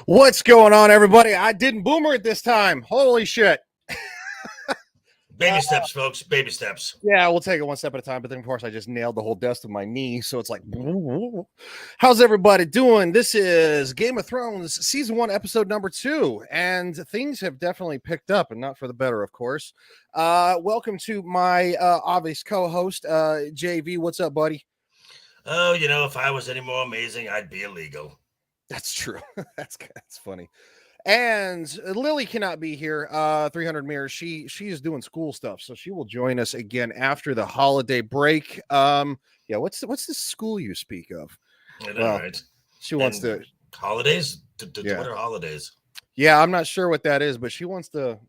What's going on, everybody? I didn't boomer it this time. Holy shit. Baby steps, folks. Baby steps. Yeah, we'll take it one step at a time. But then, of course, I just nailed the whole desk with my knee. So it's like, how's everybody doing? This is Game of Thrones Season 1, Episode number 2. And things have definitely picked up, and not for the better, of course. Welcome to my obvious co-host, JV. What's up, buddy? Oh, you know, if I was any more amazing, I'd be illegal. That's true. That's funny. And Lily cannot be here. 300 Mirrors. She is doing school stuff, so she will join us again after the holiday break. Yeah, what's the school you speak of? Right. She wants to holidays. Yeah. What are holidays? Yeah, I'm not sure what that is, but she wants to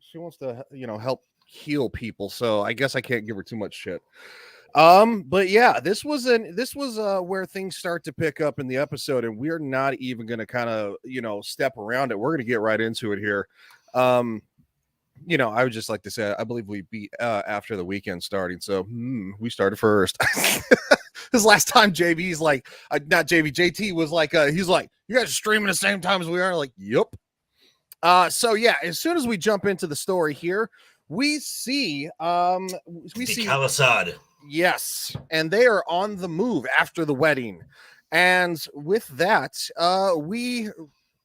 help heal people. So I guess I can't give her too much shit. But yeah, this was where things start to pick up in the episode, and we're not even going to kind of, step around it. We're going to get right into it here. I would just like to say, I believe we beat after the weekend starting. So we started first. This last time JV's like, not JV, JT was like, he's like, you guys are streaming the same time as we are. Like, yep. So yeah, as soon as we jump into the story here, we see Khalisad. Yes, and they are on the move after the wedding. And with that, we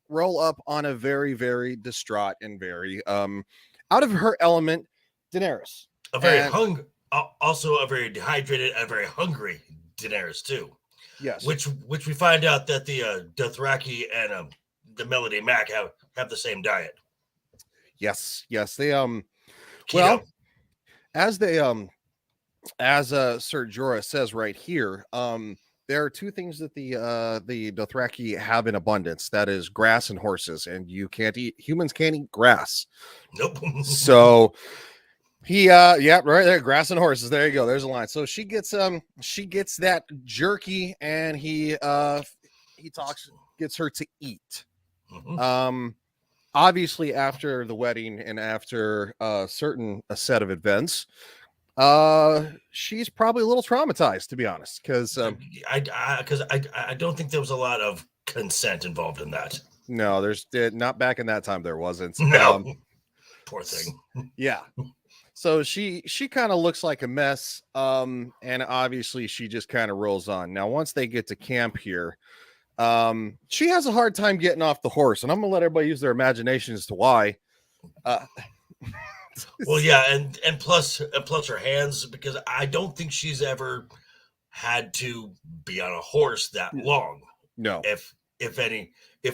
roll up on a very, very distraught and very out of her element Daenerys. Also a very dehydrated, a very hungry Daenerys too. Yes. Which we find out that the Dothraki and the Melody Mac have the same diet. Yes. They Keto. well, as they as Sir Jorah says right here, there are two things that the Dothraki have in abundance. That is grass and horses, and humans can't eat grass. Nope. So he right there, grass and horses. There you go. There's a line. So she gets that jerky, and he gets her to eat. Mm-hmm. Obviously after the wedding and after a set of events, she's probably a little traumatized, to be honest, because I don't think there was a lot of consent involved in that. No, there's not back in that time. There wasn't. No, poor thing. Yeah. So she kind of looks like a mess, and obviously she just kind of rolls on. Now, once they get to camp here, she has a hard time getting off the horse, and I'm gonna let everybody use their imagination as to why. Well, yeah, and plus her hands, because I don't think she's ever had to be on a horse that long. No, if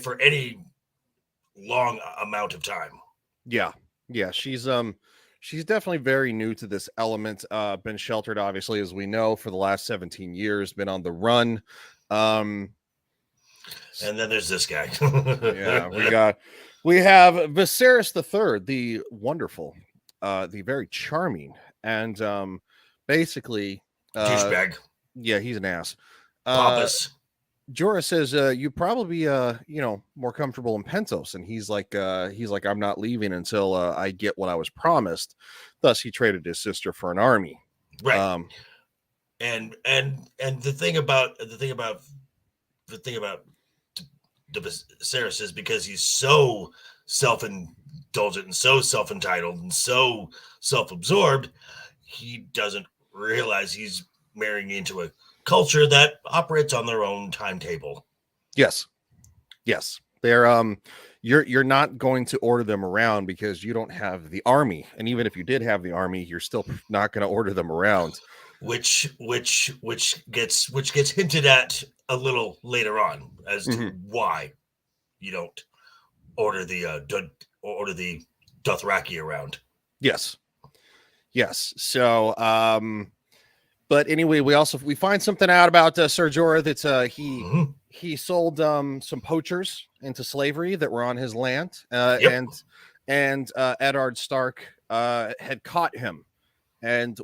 for any long amount of time. Yeah, she's definitely very new to this element. Been sheltered, obviously, as we know, for the last 17 years. Been on the run. And then there's this guy. Yeah, we have Viserys III, the wonderful, the very charming, and basically douchebag. Yeah, he's an ass. Pompous. Jorah says, "You probably be more comfortable in Pentos," and he's like, "I'm not leaving until I get what I was promised." Thus, he traded his sister for an army. Right. And the thing about the Viserys is, because he's so self-indulgent and so self-entitled and so self-absorbed, he doesn't realize he's marrying into a culture that operates on their own timetable. Yes. They're you're not going to order them around because you don't have the army. And even if you did have the army, you're still not going to order them around. Which gets hinted at a little later on as to why you don't order the Dothraki around. Yes. So but anyway, we find something out about Ser Jorah that he sold some poachers into slavery that were on his land, and Eddard Stark had caught him, and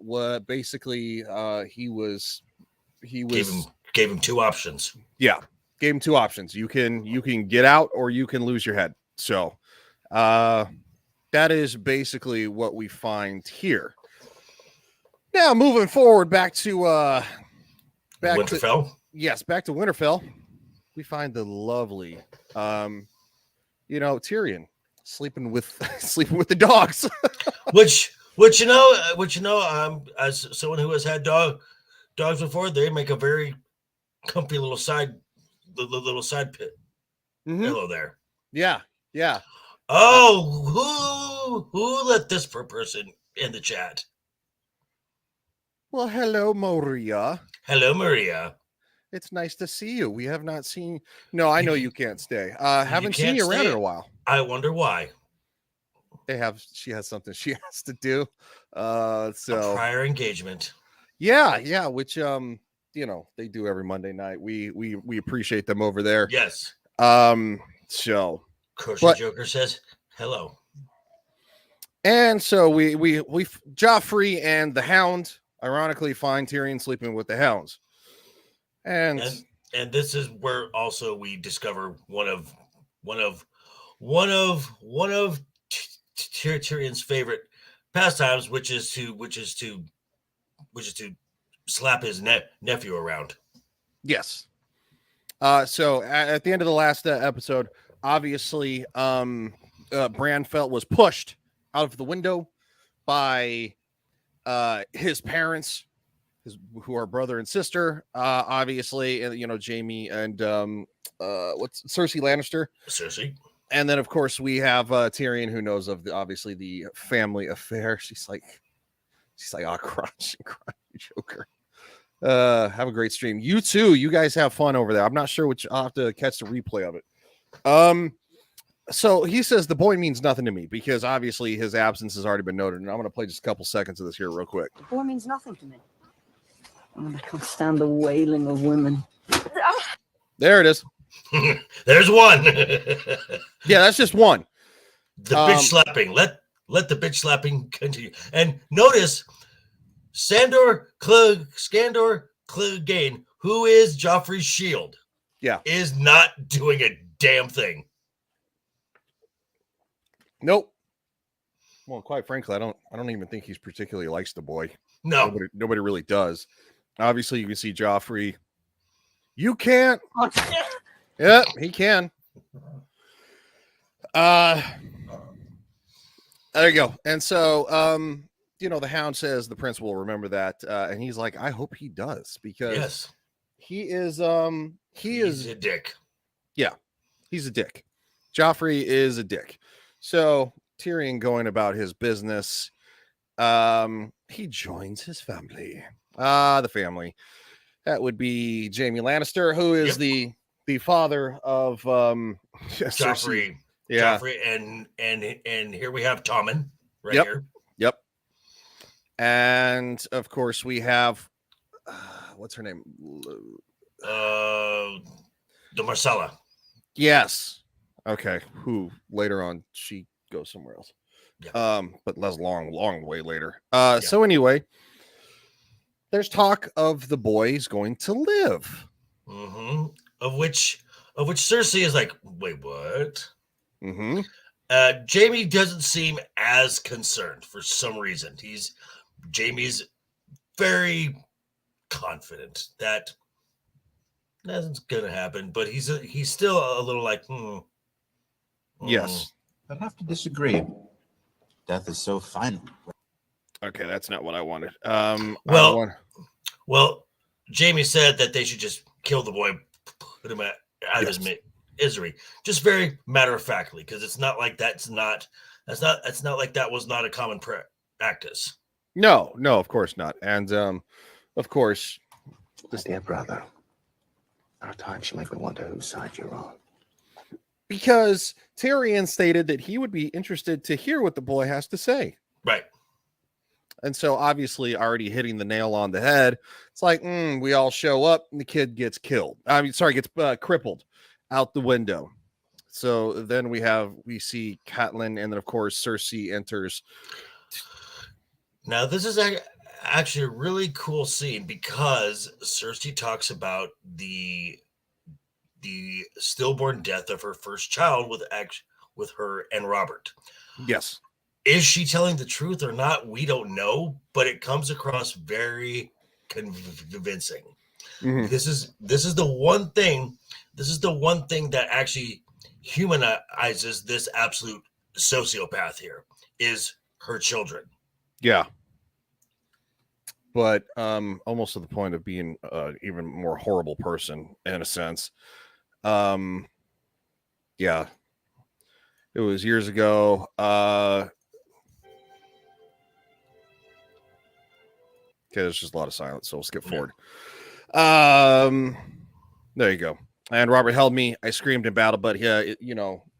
basically gave him two options. Yeah, gave him two options. You can get out or you can lose your head. So that is basically what we find here. Now, moving forward, back to Winterfell. Back to Winterfell. We find the lovely, Tyrion sleeping with the dogs. which as someone who has had dogs before, they make a very comfy little side pit pillow there. Yeah. Oh, who let this person in the chat? Well, hello, Maria. Hello, Maria. It's nice to see you. We have not seen. No, I know you can't stay. Haven't seen you around in a while. I wonder why. She has something she has to do. A prior engagement. Yeah. Which they do every Monday night. We appreciate them over there. Yes. So Joker says hello. And so we Joffrey and the Hound ironically find Tyrion sleeping with the hounds. And this is where also we discover one of Tyrion's favorite pastimes, which is to slap his nephew around. Yes. So at the end of the last episode, obviously, Bran was pushed out of the window by his parents, who are brother and sister, obviously, and Jaime and what's Cersei Lannister. Cersei. And then, of course, we have Tyrion, who knows of the family affair. She's like, oh, cry, Joker. Have a great stream. You too. You guys have fun over there. I'm not sure which. I'll have to catch the replay of it. So he says the boy means nothing to me because obviously his absence has already been noted, and I'm going to play just a couple seconds of this here real quick. The boy means nothing to me. I can't stand the wailing of women. There it is. There's one. Yeah, that's just one. The bitch slapping. Let the bitch slapping continue. And notice Sandor Clegane, who is Joffrey's shield, is not doing a damn thing. Nope. Well, quite frankly, I don't even think he's particularly likes the boy. No, nobody really does. Obviously, you can see Joffrey. You can't. Yeah, he can. There you go. And so, the Hound says the prince will remember that, and he's like, I hope he does because he is he's a dick. Yeah, he's a dick. Joffrey is a dick. So Tyrion going about his business. He joins his family. The family. That would be Jaime Lannister, who is the father of Joffrey. Yeah. Joffrey and here we have Tommen here. Yep. And of course we have what's her name? The Marcella. Yes. Okay. Who later on she goes somewhere else. Yeah. But less long way later. So anyway, there's talk of the boys going to live. Mm-hmm. Of which Cersei is like, wait, what? Mm-hmm. Jaime doesn't seem as concerned for some reason. Jaime's very confident that that's gonna happen, but he's still a little like, Yes. I'd have to disagree. Death is so final. Okay, that's not what I wanted. Well, Jamie said that they should just kill the boy, put him out of his misery, just very matter of factly, because it's not like that's not like that was not a common practice. No, of course not. And of course, My dear brother, there are times you make me wonder whose side you're on. because Tyrion stated that he would be interested to hear what the boy has to say. Right. And so obviously already hitting the nail on the head. It's like, we all show up and the kid gets killed. Gets crippled out the window. So then we see Catelyn, and then of course Cersei enters. Now this is actually a really cool scene because Cersei talks about the stillborn death of her first child with her and Robert. Yes. Is she telling the truth or not? We don't know, but it comes across very convincing. Mhm. This is the one thing. This is the one thing that actually humanizes this absolute sociopath here is her children. Yeah. But almost to the point of being even more horrible person in a sense. Yeah. It was years ago. Okay, there's just a lot of silence, so we'll skip forward. There you go. And Robert held me. I screamed in battle, but yeah,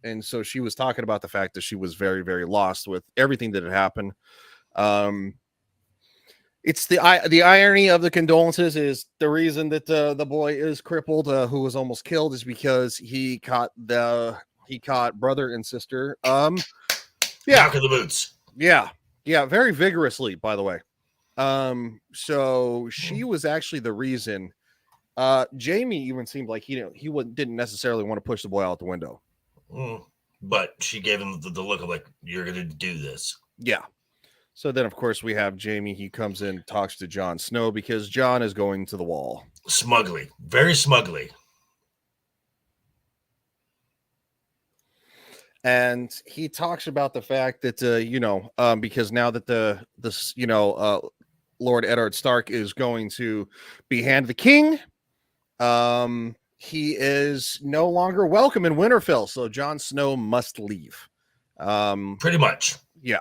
and so she was talking about the fact that she was very, very lost with everything that had happened. It's the irony of the condolences is the reason that the boy is crippled, who was almost killed, is because he caught brother and sister. Knock of the boots. Yeah, very vigorously, by the way. So she was actually the reason. Jamie even seemed like didn't necessarily want to push the boy out the window. But she gave him the look of like, you're gonna do this. Yeah. So then, of course, we have Jamie. He comes in, talks to Jon Snow because Jon is going to the wall. Smugly. Very smugly. And he talks about the fact that, because now that Lord Eddard Stark is going to be handed the king, he is no longer welcome in Winterfell. So Jon Snow must leave. Pretty much. Yeah.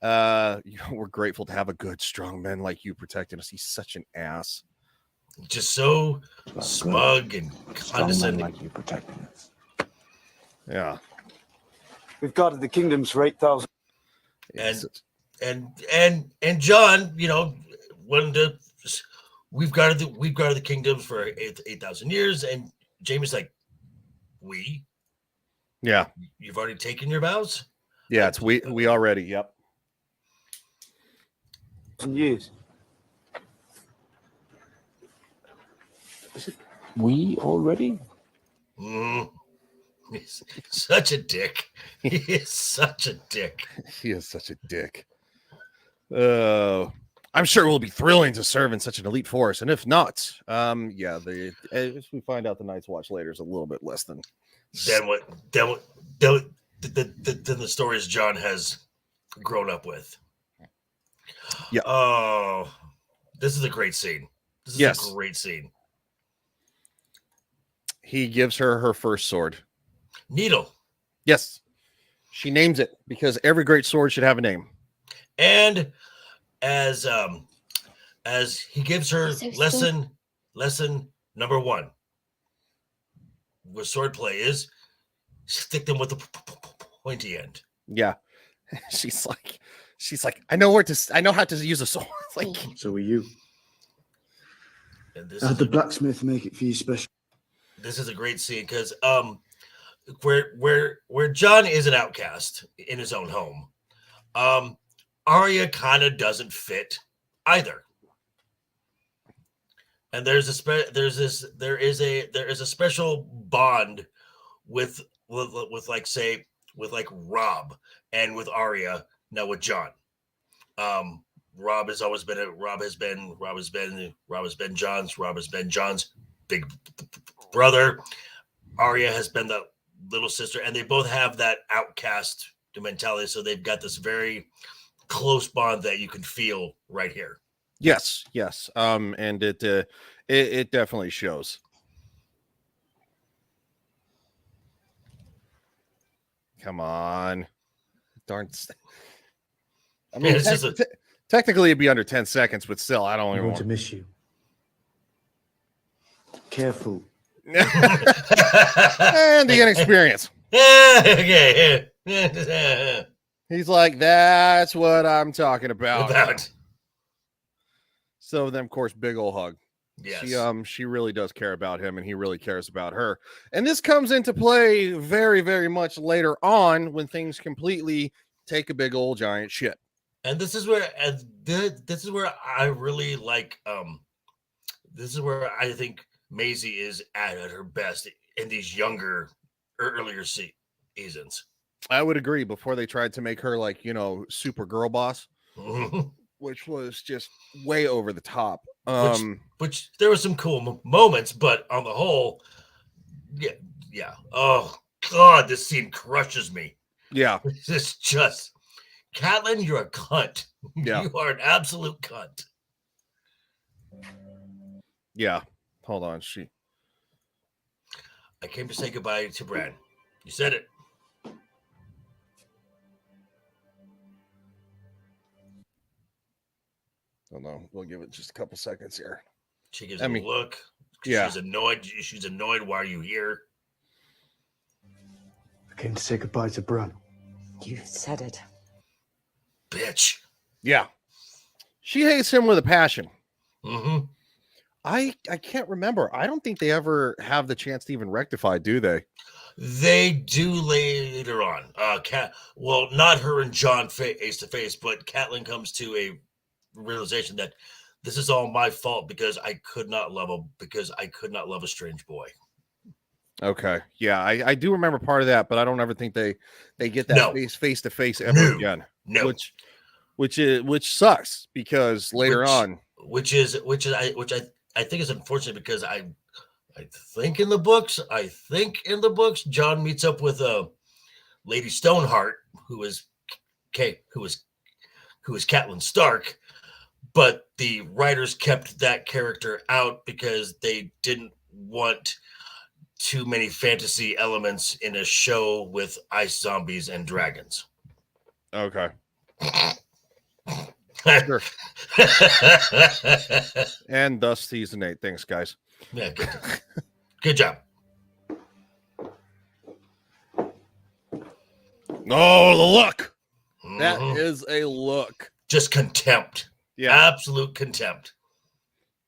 We're grateful to have a good, strong man like you protecting us. He's such an ass. Just so smug and condescending. Like you protecting us. Yeah. We've guarded the kingdoms for 8,000. And John, wanted to. We've guarded the kingdoms for 8,000 years, and Jamie's like, we. Yeah. You've already taken your vows. Yeah, it's we already. Yep. Years. Is it we already? He's such a dick. He is such a dick. He is such a dick. I'm sure it will be thrilling to serve in such an elite force, and if not, as we find out, the Night's Watch later is a little bit less than. Then the stories John has grown up with. Yeah. Oh, this is a great scene. This is a great scene. He gives her first sword. Needle. Yes. She names it because every great sword should have a name. And as he gives her lesson number 1 with swordplay is stick them with the pointy end. Yeah. She's like, I know how to use a sword. It's like, So are you. And I had the blacksmith make it for you special. This is a great scene because where John is an outcast in his own home, Arya kind of doesn't fit either. And there is a special bond with Rob and with Arya, now with John. Rob has been John's big brother. Arya has been the little sister, and they both have that outcast mentality. So they've got this very close bond that you can feel right here. Yes, yes. And it definitely shows. Come on, darn. I mean, It's just a, technically it'd be under 10 seconds, but still, I don't I'm even going to want. miss you. Careful. And the inexperience. okay. He's like, that's what I'm talking about. About So then, of course, big ol' hug. yes. She really does care about him, and he really cares about her. And this comes into play very, very much later on when things completely take a big old giant shit. And this is where this is where I really like this is where I think Maisie is at her best in these younger earlier seasons. I would agree. Before they tried to make her like, super girl boss, Mhm. which was just way over the top. Which there were some cool moments, but on the whole, yeah. Oh God, this scene crushes me. Yeah, It's just Catelyn, you're a cunt. Yeah. You are an absolute cunt. yeah. Hold on, I came to say goodbye to Bran. You said it. hold on. We'll give it just a couple seconds here. She gives I him mean, a look. yeah. She's annoyed. She's annoyed. Why are you here? I came to say goodbye to Bran. You said it. Bitch. Yeah. She hates him with a passion. Mm-hmm. I can't remember. I don't think they ever have the chance to even rectify, do they? They do later on. Well, not her and John face to face, but Catelyn comes to a realization that this is all my fault because I could not love a strange boy. Okay. Yeah, I do remember part of that, but I don't ever think they get that No. face to face ever No. again. No, Which sucks because later on. which I think is unfortunate because I think in the books, John meets up with Lady Stoneheart, who is Catelyn Stark, but the writers kept that character out because they didn't want too many fantasy elements in a show with ice zombies and dragons. Okay. Sure. And thus season 8. Thanks, guys. Yeah, good job. Oh, the look. That Mhm. is a look. Just contempt. Yeah. Absolute contempt.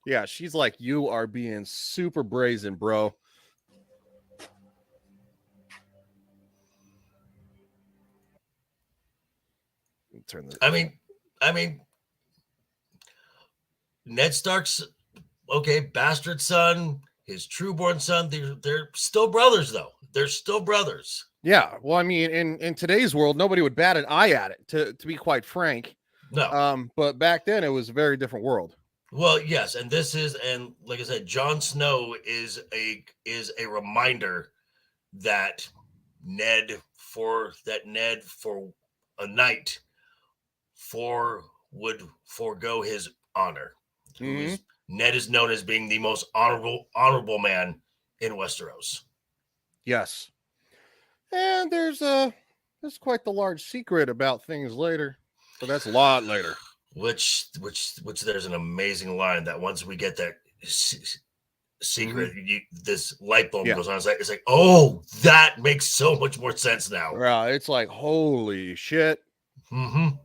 Yeah, she's like, you are being super brazen, bro. Turn this. I mean, Ned Stark's bastard son, his trueborn son. They're still brothers, though. They're still brothers. Yeah, well, I mean, in today's world, nobody would bat an eye at it, to be quite frank. No. But back then it was a very different world. Well, yes, and like I said, Jon Snow is a reminder that Ned for a night would forego his honor. Mhm. Ned is known as being the most honorable man in Westeros. Yes. And there's quite the large secret about things later. But that's a lot later. Which there's an amazing line that once we get that secret, this light bulb goes on. It's like, oh, that makes so much more sense now. Right. It's like, holy shit. Mm-hmm.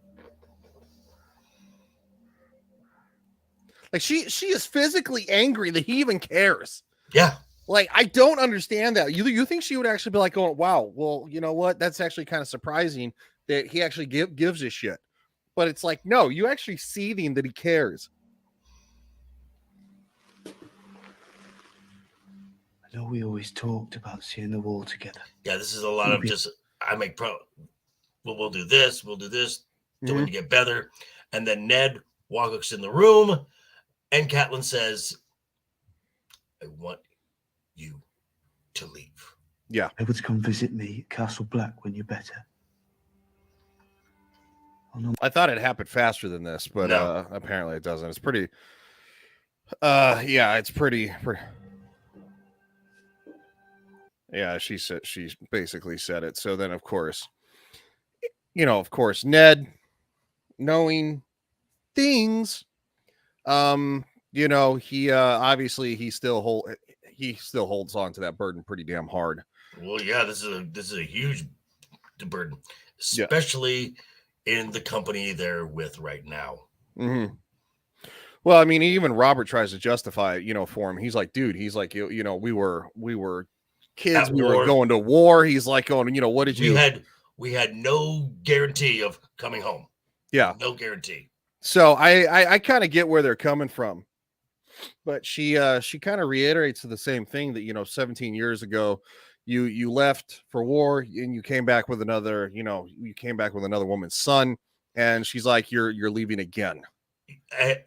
Like she is physically angry that he even cares. Yeah. Like, I don't understand that. You think she would actually be like going, wow, well, you know what? That's actually kind of surprising that he actually gives a shit. But it's like, no, you actually see that he cares. I know we always talked about seeing the wall together. Yeah, this is a lot of just, we'll do this, till we get better. And then Ned walks in the room and Catelyn says, I want you to leave. Yeah. Able to come visit me at Castle Black when you're better. I thought it happened faster than this, but No. apparently it doesn't. It's pretty. Yeah, it's pretty. Yeah, she basically said it. So then, of course, Ned, knowing things, he obviously he still holds on to that burden pretty damn hard. Well, yeah, this is a huge burden, Yeah. especially in the company they're with right now. Mm-hmm. Well, I mean, even Robert tries to justify it, for him. He's like, dude, he's like, we were kids, At we war. were going to war. He's like, going, what did you? We had no guarantee of coming home. Yeah, no guarantee. So I kind of get where they're coming from, but she kind of reiterates the same thing that 17 years ago, you left for war and you came back with another woman's son, and she's like, you're leaving again.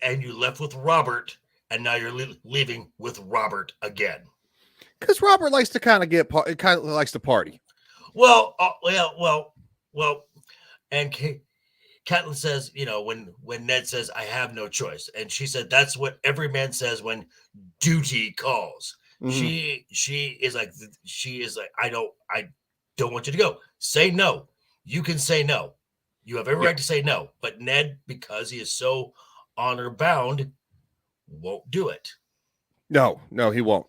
And you left with Robert, and now you're leaving with Robert again. Because Robert likes to likes to party. Well, and Catelyn says, when Ned says, "I have no choice," and she said, "That's what every man says when duty calls." Mm-hmm. She is like, I don't want you to go. Say no. You can say no. You have every right to say no. But Ned, because he is so honor bound, won't do it. No, he won't.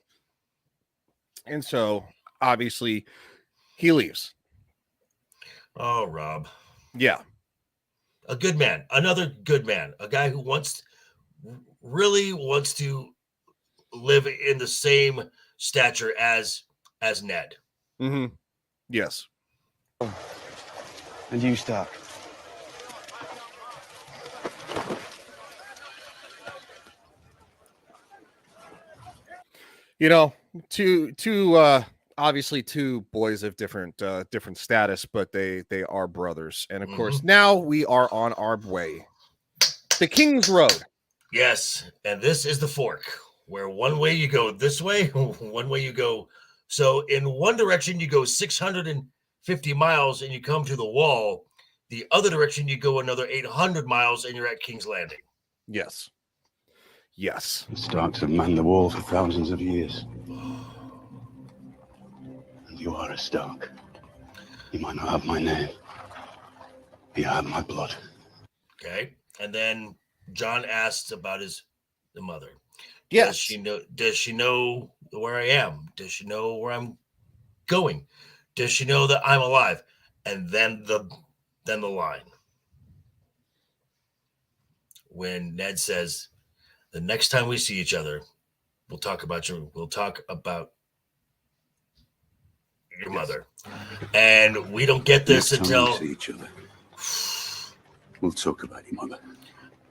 And so obviously he leaves. Oh, Robb. Yeah. A good man, another good man, a guy who really wants to live in the same stature as Ned. Mm-hmm. Yes. And you, Stark. Obviously two boys of different status, but they are brothers. And of course, now we are on our way. The King's Road. Yes, and this is the fork, where one way you go this way, one way you go. So in one direction you go 650 miles and you come to the wall. The other direction you go another 800 miles and you're at King's Landing. Yes. The Starks have manned the wall for thousands of years. And you are a Stark. You might not have my name, but you have my blood. Okay. And then Jon asks about the mother. Yes. Does she know where I am? Does she know where I'm going? Does she know that I'm alive? And then the line. When Ned says, the next time we see each other, we'll talk about your mother. And we don't get this until we see each other. We'll talk about your mother.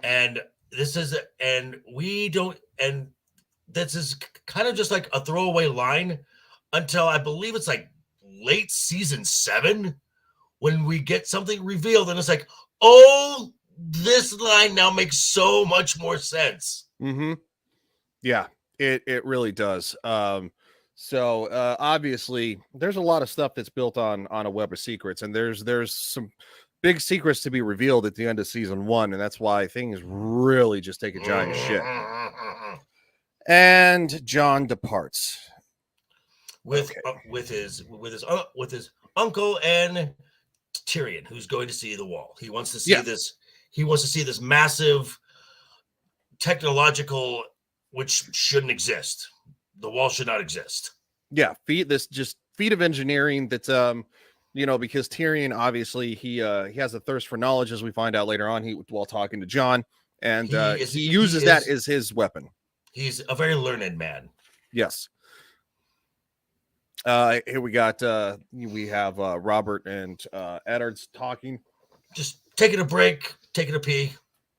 And this is kind of just like a throwaway line until I believe it's like late season 7 when we get something revealed and it's like, oh, this line now makes so much more sense. Mm-hmm. Yeah, it really does. So obviously there's a lot of stuff that's built on a web of secrets, and there's some big secrets to be revealed at the end of season 1, and that's why things really just take a giant shit. And Jon departs with his uncle and Tyrion, who's going to see the wall. He wants to see this. He wants to see this massive technological, which shouldn't exist. The wall should not exist. Yeah, feat of engineering that's because Tyrion obviously he has a thirst for knowledge, as we find out later on while talking to Jon, and he uses that as his weapon. He's a very learned man. Yes. Here we have Robert and Eddard's talking, just taking a break, taking a pee.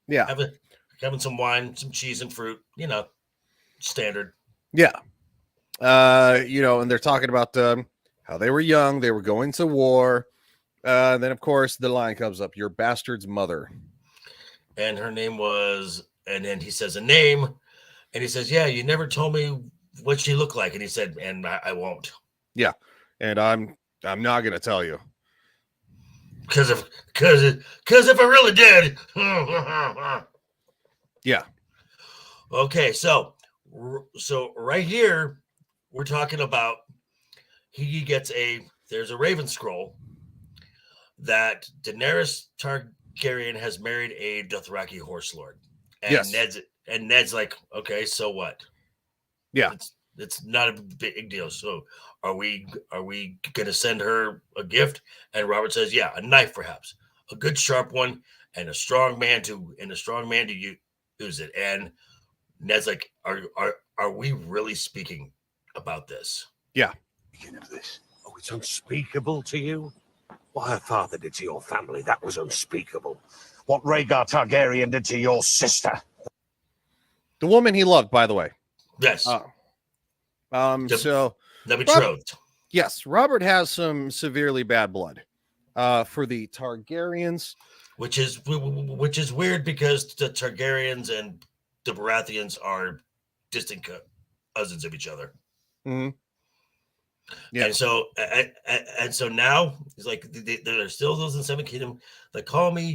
Yeah, having some wine, some cheese and fruit. Standard. Yeah. And they're talking about how they were young, they were going to war. Then of course the line comes up, your bastard's mother. And her name was, and then he says a name, and he says, yeah, you never told me what she looked like. And he said, and I won't. Yeah. And I'm not going to tell you. Because if I really did. Yeah. Okay, so right here we're talking about there's a Raven scroll that Daenerys Targaryen has married a Dothraki horse lord, and Yes. Ned's like, okay, so what? Yeah. It's not a big deal. So are we gonna send her a gift? And Robert says, yeah, a knife perhaps, a good sharp one, and a strong man to use it. And Ned's like, are we really speaking about this? Yeah. Of this. Oh, it's unspeakable to you? What her father did to your family, that was unspeakable. What Rhaegar Targaryen did to your sister. The woman he loved, by the way. Yes, So the betrothed. yes, Robert has some severely bad blood. For the Targaryens, Which is weird because the Targaryens and the Baratheons are distant cousins of each other. Mhm. Yeah. And so now he's like, there are still those in the Seven Kingdom that call me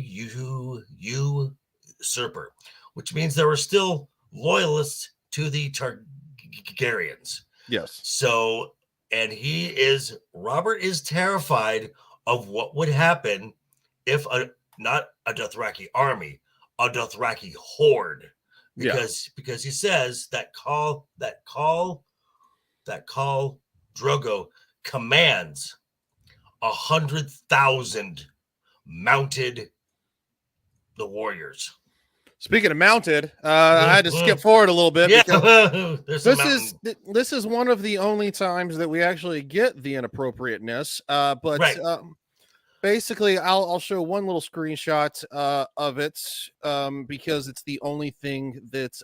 usurper, which means there were still loyalists to the Targaryens. Yes. So, and Robert is terrified of what would happen if not a Dothraki army, a Dothraki horde, because he says that Khal Drogo commands 100,000 mounted the warriors. Speaking of mounted, I had to skip forward a little bit. Yeah, because this is one of the only times that we actually get the inappropriateness. But Right. Basically, I'll show one little screenshot of it because it's the only thing that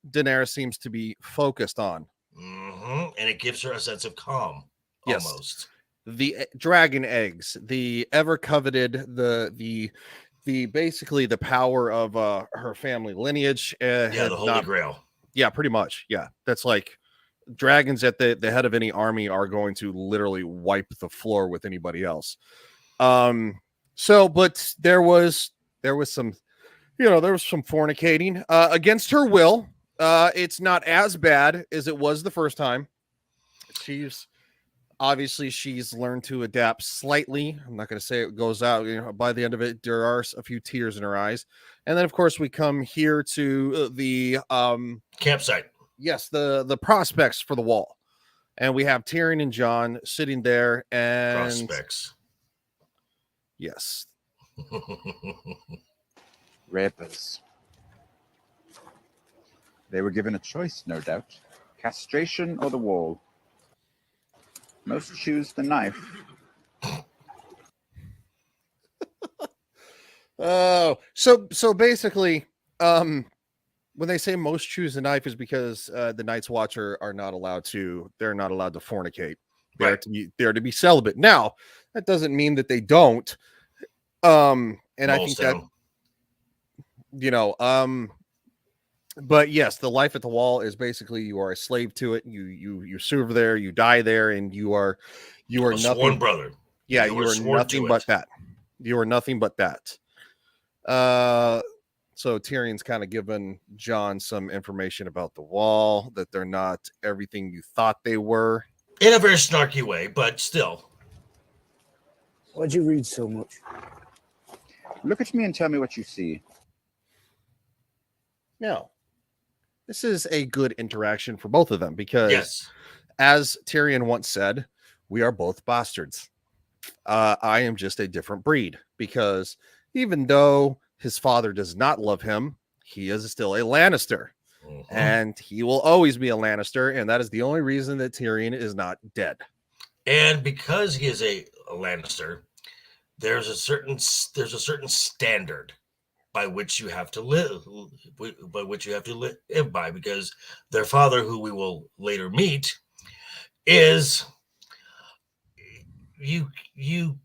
Daenerys seems to be focused on. And it gives her a sense of calm. Yes. Almost. The dragon eggs, the ever coveted, the basically the power of her family lineage. The Holy Grail. Yeah, pretty much. Yeah, that's like dragons at the head of any army are going to literally wipe the floor with anybody else. But there was some, there was some fornicating against her will. It's not as bad as it was the first time. She's learned to adapt slightly. I'm not going to say it goes out. By the end of it, there are a few tears in her eyes. And then, of course, we come here to the campsite. Yes, the prospects for the wall, and we have Tyrion and Jon sitting there. And prospects. Yes. Rapers. They were given a choice, no doubt. Castration or the wall. Most choose the knife. Oh, so basically, when they say most choose the knife is because the Night's Watch are not allowed to. They're not allowed to fornicate. They're to be celibate. Now, that doesn't mean that they don't. And I think that but yes, the life at the wall is basically you are a slave to it. You serve there, you die there, and you are nothing. Sworn brother. Yeah, you are nothing but that. You are nothing but that. So Tyrion's kind of given Jon some information about the wall, that they're not everything you thought they were. In a very snarky way, but still. Why'd you read so much? Look at me and tell me what you see. No. This is a good interaction for both of them because, yes, as Tyrion once said, we are both bastards. I am just a different breed because even though his father does not love him, he is still a Lannister. And he will always be a Lannister, and that is the only reason that Tyrion is not dead. And because he is a Lannister, there's a certain standard by which you have to live by, because their father, who we will later meet, is you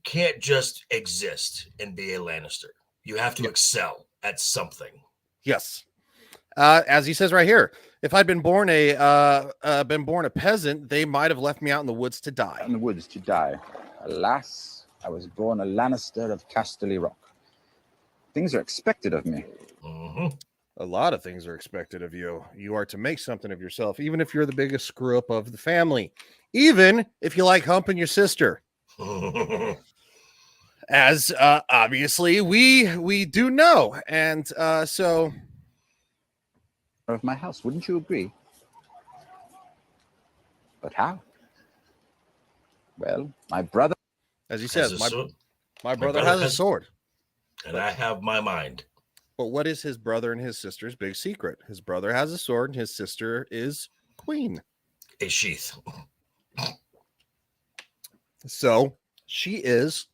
can't just exist and be a Lannister. You have to excel at something. Yes. As he says right here, if I'd been born a peasant, they might have left me out in the woods to die. In the woods to die. Alas, I was born a Lannister of Casterly Rock. Things are expected of me. Mhm. A lot of things are expected of you. You are to make something of yourself, even if you're the biggest screw up of the family, even if you like humping your sister. As obviously we do know, and so Of my house, wouldn't you agree? But how? Well, my brother. as he Has says, a my sword, brother brother has a has- sword. and I have my mind. But what is his brother and his sister's big secret? His brother has a sword, and his sister is queen. A sheath. So she is.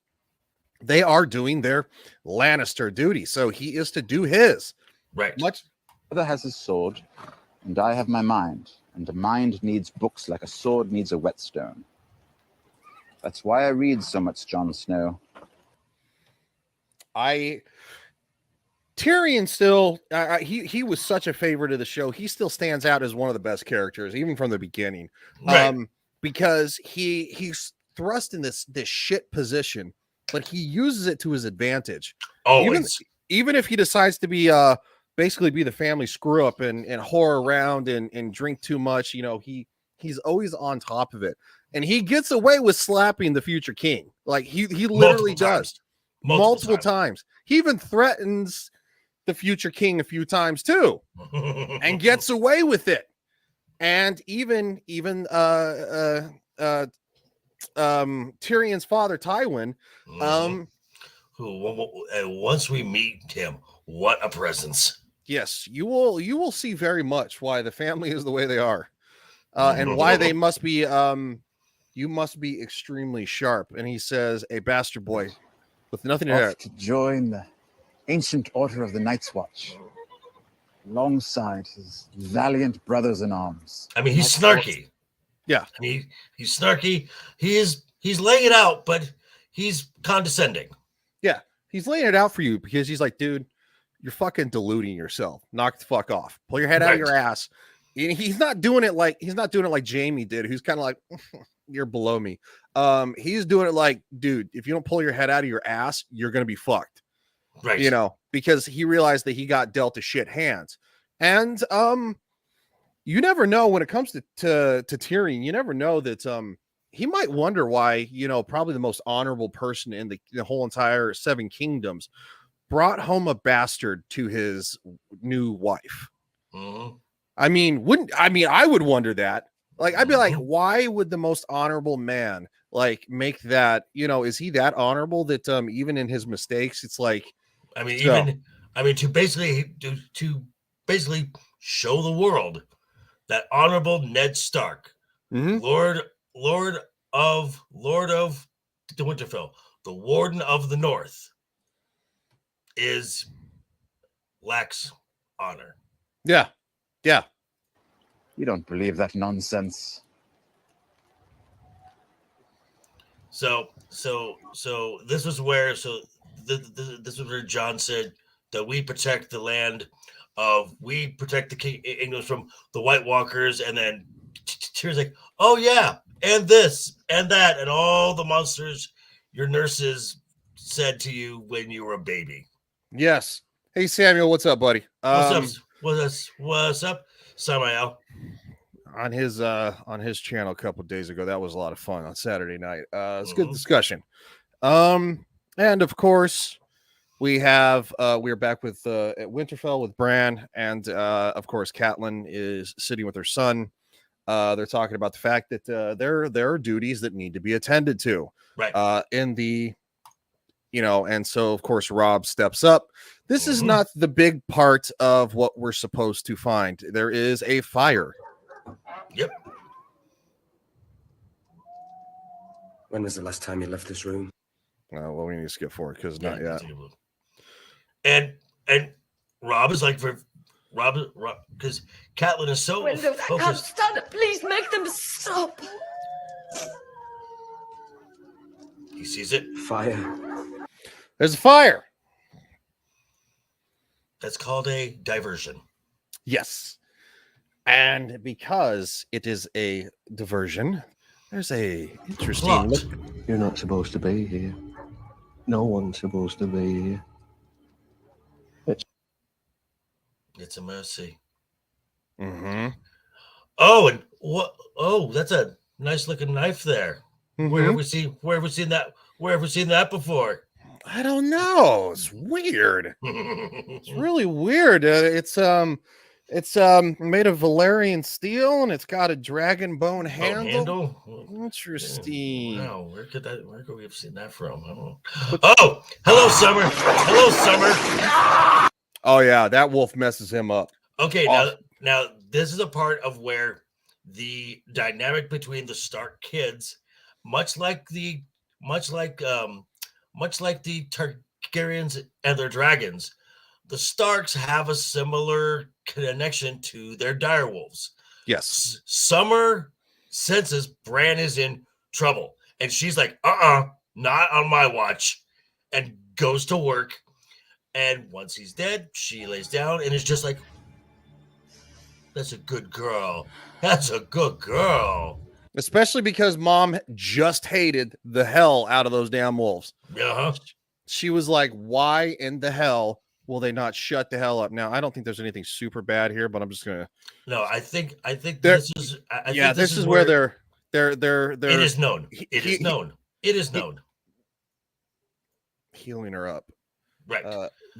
They are doing their Lannister duty. So he is to do his. Right. Much Brother has his sword, and I have my mind. And a mind needs books like a sword needs a whetstone. That's why I read so much Jon Snow. Tyrion still he was such a favorite of the show. He still stands out as one of the best characters, even from the beginning. Right. Because he's thrust in this shit position, but he uses it to his advantage. Always. Even if he decides to be basically be the family screw up and whore around and drink too much, you know, he's always on top of it. And he gets away with slapping the future king. Like he literally does. Multiple times. He even threatens the future king a few times too, and gets away with it. And even Tyrion's father, Tywin, who once we meet him, what a presence. yes, you will see very much why the family is the way they are, and why they must be. You must be extremely sharp. And he says, "A bastard boy with nothing to Off hurt." to join the ancient order of the Night's Watch, alongside his valiant brothers in arms. I mean, he's snarky. Yeah. I mean, he's snarky. He's laying it out, but he's condescending. Yeah, he's laying it out for you because he's like, dude, you're fucking deluding yourself. Knock the fuck off. Pull your head out of your ass. And he's not doing it like Jamie did, who's kind of like, you're below me. He's doing it like, dude, if you don't pull your head out of your ass, you're gonna be fucked. Right. You know, because he realized that he got dealt a shit hands. And you never know when it comes to Tyrion, you never know that he might wonder why, you know, probably the most honorable person in the whole entire Seven Kingdoms brought home a bastard to his new wife. Mm-hmm. I would wonder that. Like, I'd be like, why would the most honorable man like make that, you know, is he that honorable that even in his mistakes, it's like, I mean, to basically show the world that honorable Ned Stark, Lord of the Winterfell, the Warden of the North, lacks honor. Yeah. You don't believe that nonsense. So this was where this was where John said that we protect the land we protect the kingdoms from the White Walkers, and then Tyrion's like, oh yeah, and this and that and all the monsters your nurses said to you when you were a baby. Yes. Hey Samuel, what's up, buddy? What's up, Samael? On his channel a couple of days ago, that was a lot of fun on Saturday night. It's a good discussion. And of course, we're back with at Winterfell with Bran, and of course, Catelyn is sitting with her son. They're talking about the fact that there are duties that need to be attended to. Right. In the, you know, and so of course Robb steps up. This is not the big part of what we're supposed to find. There is a fire. Yep. When was the last time you left this room? Well, we need to skip forward because not yet. And Robb is like Robb because Catelyn is so Windows, I can't focused. stand it. Please make them stop. He sees it. Fire. There's a fire. That's called a diversion. Yes. And because it is a diversion, there's a interesting Plot. look. You're not supposed to be here. No one's supposed to be here. It's a mercy. Mm-hmm. Oh, and what? Oh, that's a nice looking knife there. Where have we seen that? Where have we seen that before? I don't know. It's weird. It's really weird. It's made of Valerian steel, and it's got a dragon bone handle. Interesting. Wow, where could we have seen that from? I don't know. Oh, hello, Summer. Hello, Summer. Oh yeah, that wolf messes him up. Okay, now this is a part of where the dynamic between the Stark kids, much like the Targaryens and their dragons, the Starks have a similar connection to their direwolves. Yes. Summer senses Bran is in trouble, and she's like, not on my watch, and goes to work. And once he's dead, she lays down and is just like, that's a good girl. That's a good girl. Especially because mom just hated the hell out of those damn wolves. Uh-huh. She was like, why in the hell will they not shut the hell up? Now, I don't think there's anything super bad here, but I'm just going to. No, I think this is. This is where they're. It is known. It is known. It is known. Healing her up. Right.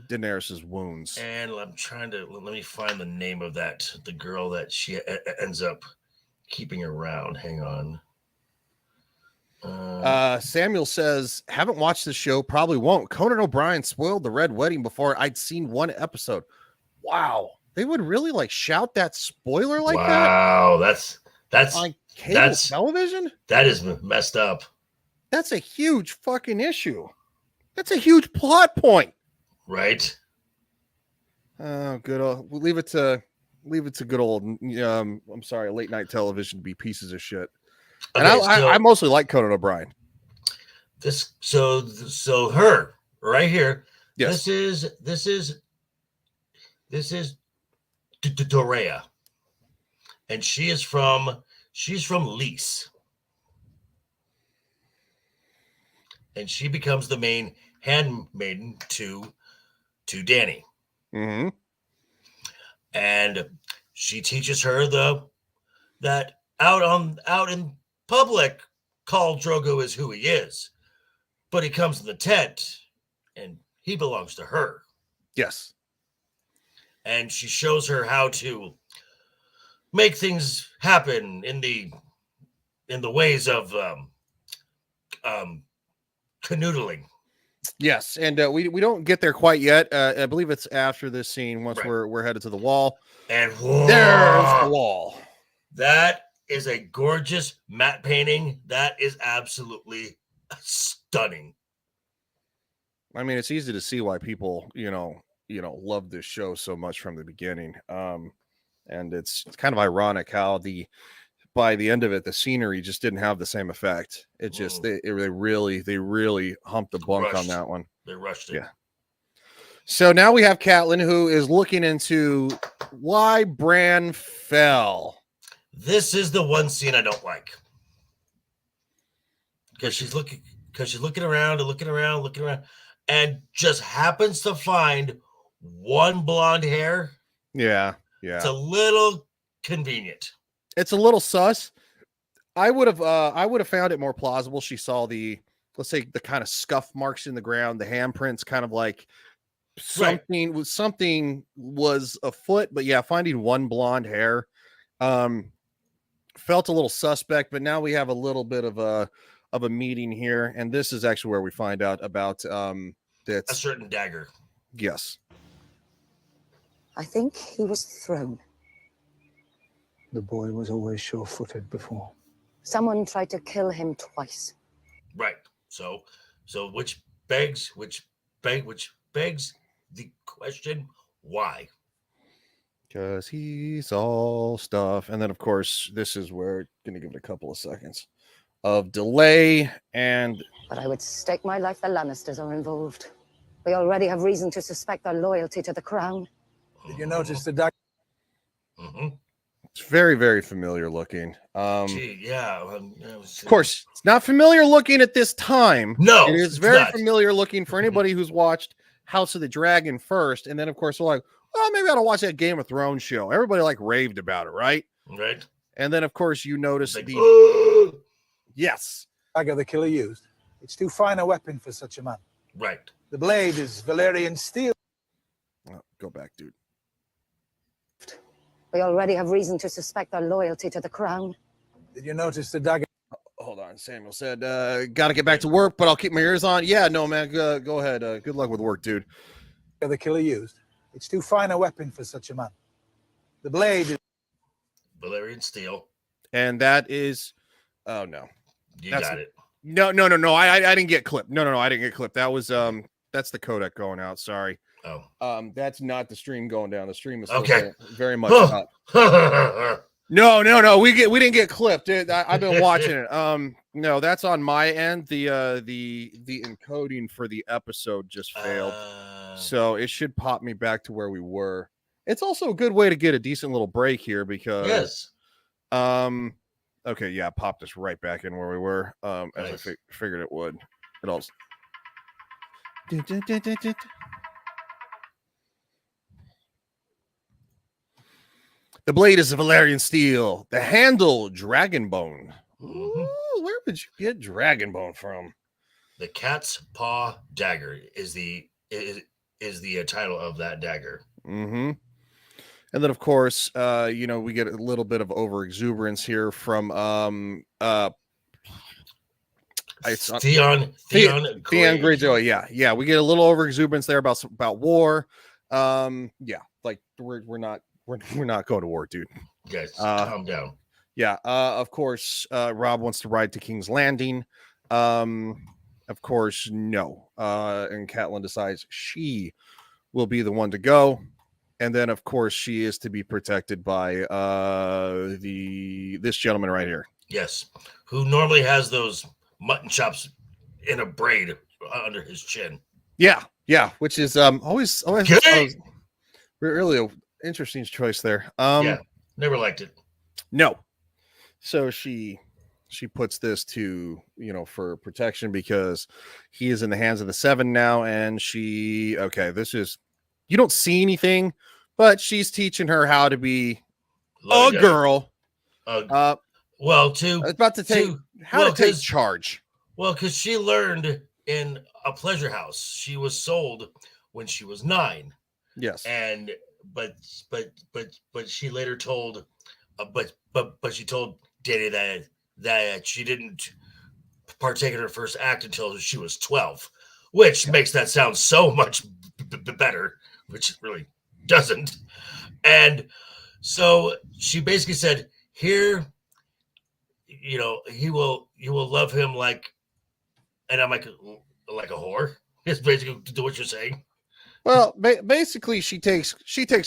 Daenerys's wounds. And I'm trying to let me find the name of the girl that she ends up keeping around. Hang on. Samuel says, haven't watched the show, probably won't. Conan O'Brien spoiled the Red Wedding before I'd seen one episode. Wow. They would really like shout that spoiler like that? Wow, that's on cable television? That is messed up. That's a huge fucking issue. That's a huge plot point. Right. Oh, good old. We'll leave it to good old. I'm sorry, late night television to be pieces of shit. And Okay, I mostly like Conan O'Brien. So her right here. Yes. This is Dorea, and she's from Lys, and she becomes the main handmaiden to Dany. Mm-hmm. And she teaches her that out in public, Khal Drogo is who he is, but he comes in the tent and he belongs to her. Yes. And she shows her how to make things happen in the ways of canoodling. Yes, and we don't get there quite yet. I believe it's after this scene once we're headed to the wall. And there's the wall. That is a gorgeous matte painting. That is absolutely stunning. I mean, it's easy to see why people, love this show so much from the beginning. And it's kind of ironic how by the end of it, the scenery just didn't have the same effect. It just they really humped the bunk on that one. They rushed it. Yeah. So now we have Catelyn, who is looking into why Bran fell. This is the one scene I don't like, because she's looking around, and just happens to find one blonde hair. Yeah. It's a little convenient. It's a little sus. I would have found it more plausible. She saw the kind of scuff marks in the ground, the handprints, kind of like something was afoot. But yeah, finding one blonde hair felt a little suspect. But now we have a little bit of a meeting here, and this is actually where we find out about that a certain dagger. Yes. I think he was thrown. The boy was always sure-footed before. Someone tried to kill him twice. Right. So which begs the question, why? Because he's all stuff. And then, of course, this is where going to give it a couple of seconds of delay. But I would stake my life the Lannisters are involved. We already have reason to suspect their loyalty to the crown. Did you notice the dagger? Mm-hmm. It's very, very familiar looking. Gee, yeah. Of course, it's not familiar looking at this time. No, it is it's very not. familiar looking for anybody who's watched House of the Dragon first, and then of course we're like, well, maybe I gotta watch that Game of Thrones show. Everybody like raved about it, right? Right. And then of course you notice Like, the yes, dagger the killer used. It's too fine a weapon for such a man. right. The blade is Valerian steel. Oh, go back, dude. We already have reason to suspect their loyalty to the crown. Did you notice the dagger? Hold on, Samuel said, "Got to get back to work, but I'll keep my ears on." Yeah, no, man, go ahead. Good luck with work, dude. The killer used. It's too fine a weapon for such a man. The blade is Valerian steel. And that is, oh no, You That's- got it. no. I didn't get clipped. No, I didn't get clipped. That was that's the codec going out. Sorry. Oh. That's not the stream going down. The stream is Okay. very much up. No. We didn't get clipped. I've been watching it. No, that's on my end. The encoding for the episode just failed, so it should pop me back to where we were. It's also a good way to get a decent little break here because Yes. Okay, yeah, popped us right back in where we were. As I Nice. figured it would. It also. The blade is a Valerian steel. The handle, dragon bone. Ooh, where would you get dragon bone from? The cat's paw dagger is the title of that dagger. Mm-hmm. And then, of course, we get a little bit of over exuberance here from Theon Greyjoy. Yeah, we get a little over exuberance there about war. Yeah, like we're not going to war, dude. Guys, calm down. Yeah, of course, Rob wants to ride to King's Landing. Of course, no. And Catelyn decides she will be the one to go. And then, of course, she is to be protected by this gentleman right here. Yes, who normally has those mutton chops in a braid under his chin. Yeah, which is always really an interesting choice there. Yeah, never liked it. No, so she puts this to for protection because he is in the hands of the Seven now, and this is. You don't see anything, but she's teaching her how to be a girl. About to take charge. Well, because she learned in a pleasure house. She was sold when she was 9. Yes, and but she later told, but she told Danny that she didn't partake in her first act until she was 12, which makes that sound so much better. Which it really doesn't. And so she basically said, here, you will love him like, and I'm like a whore. Is basically what you're saying. Well, basically she takes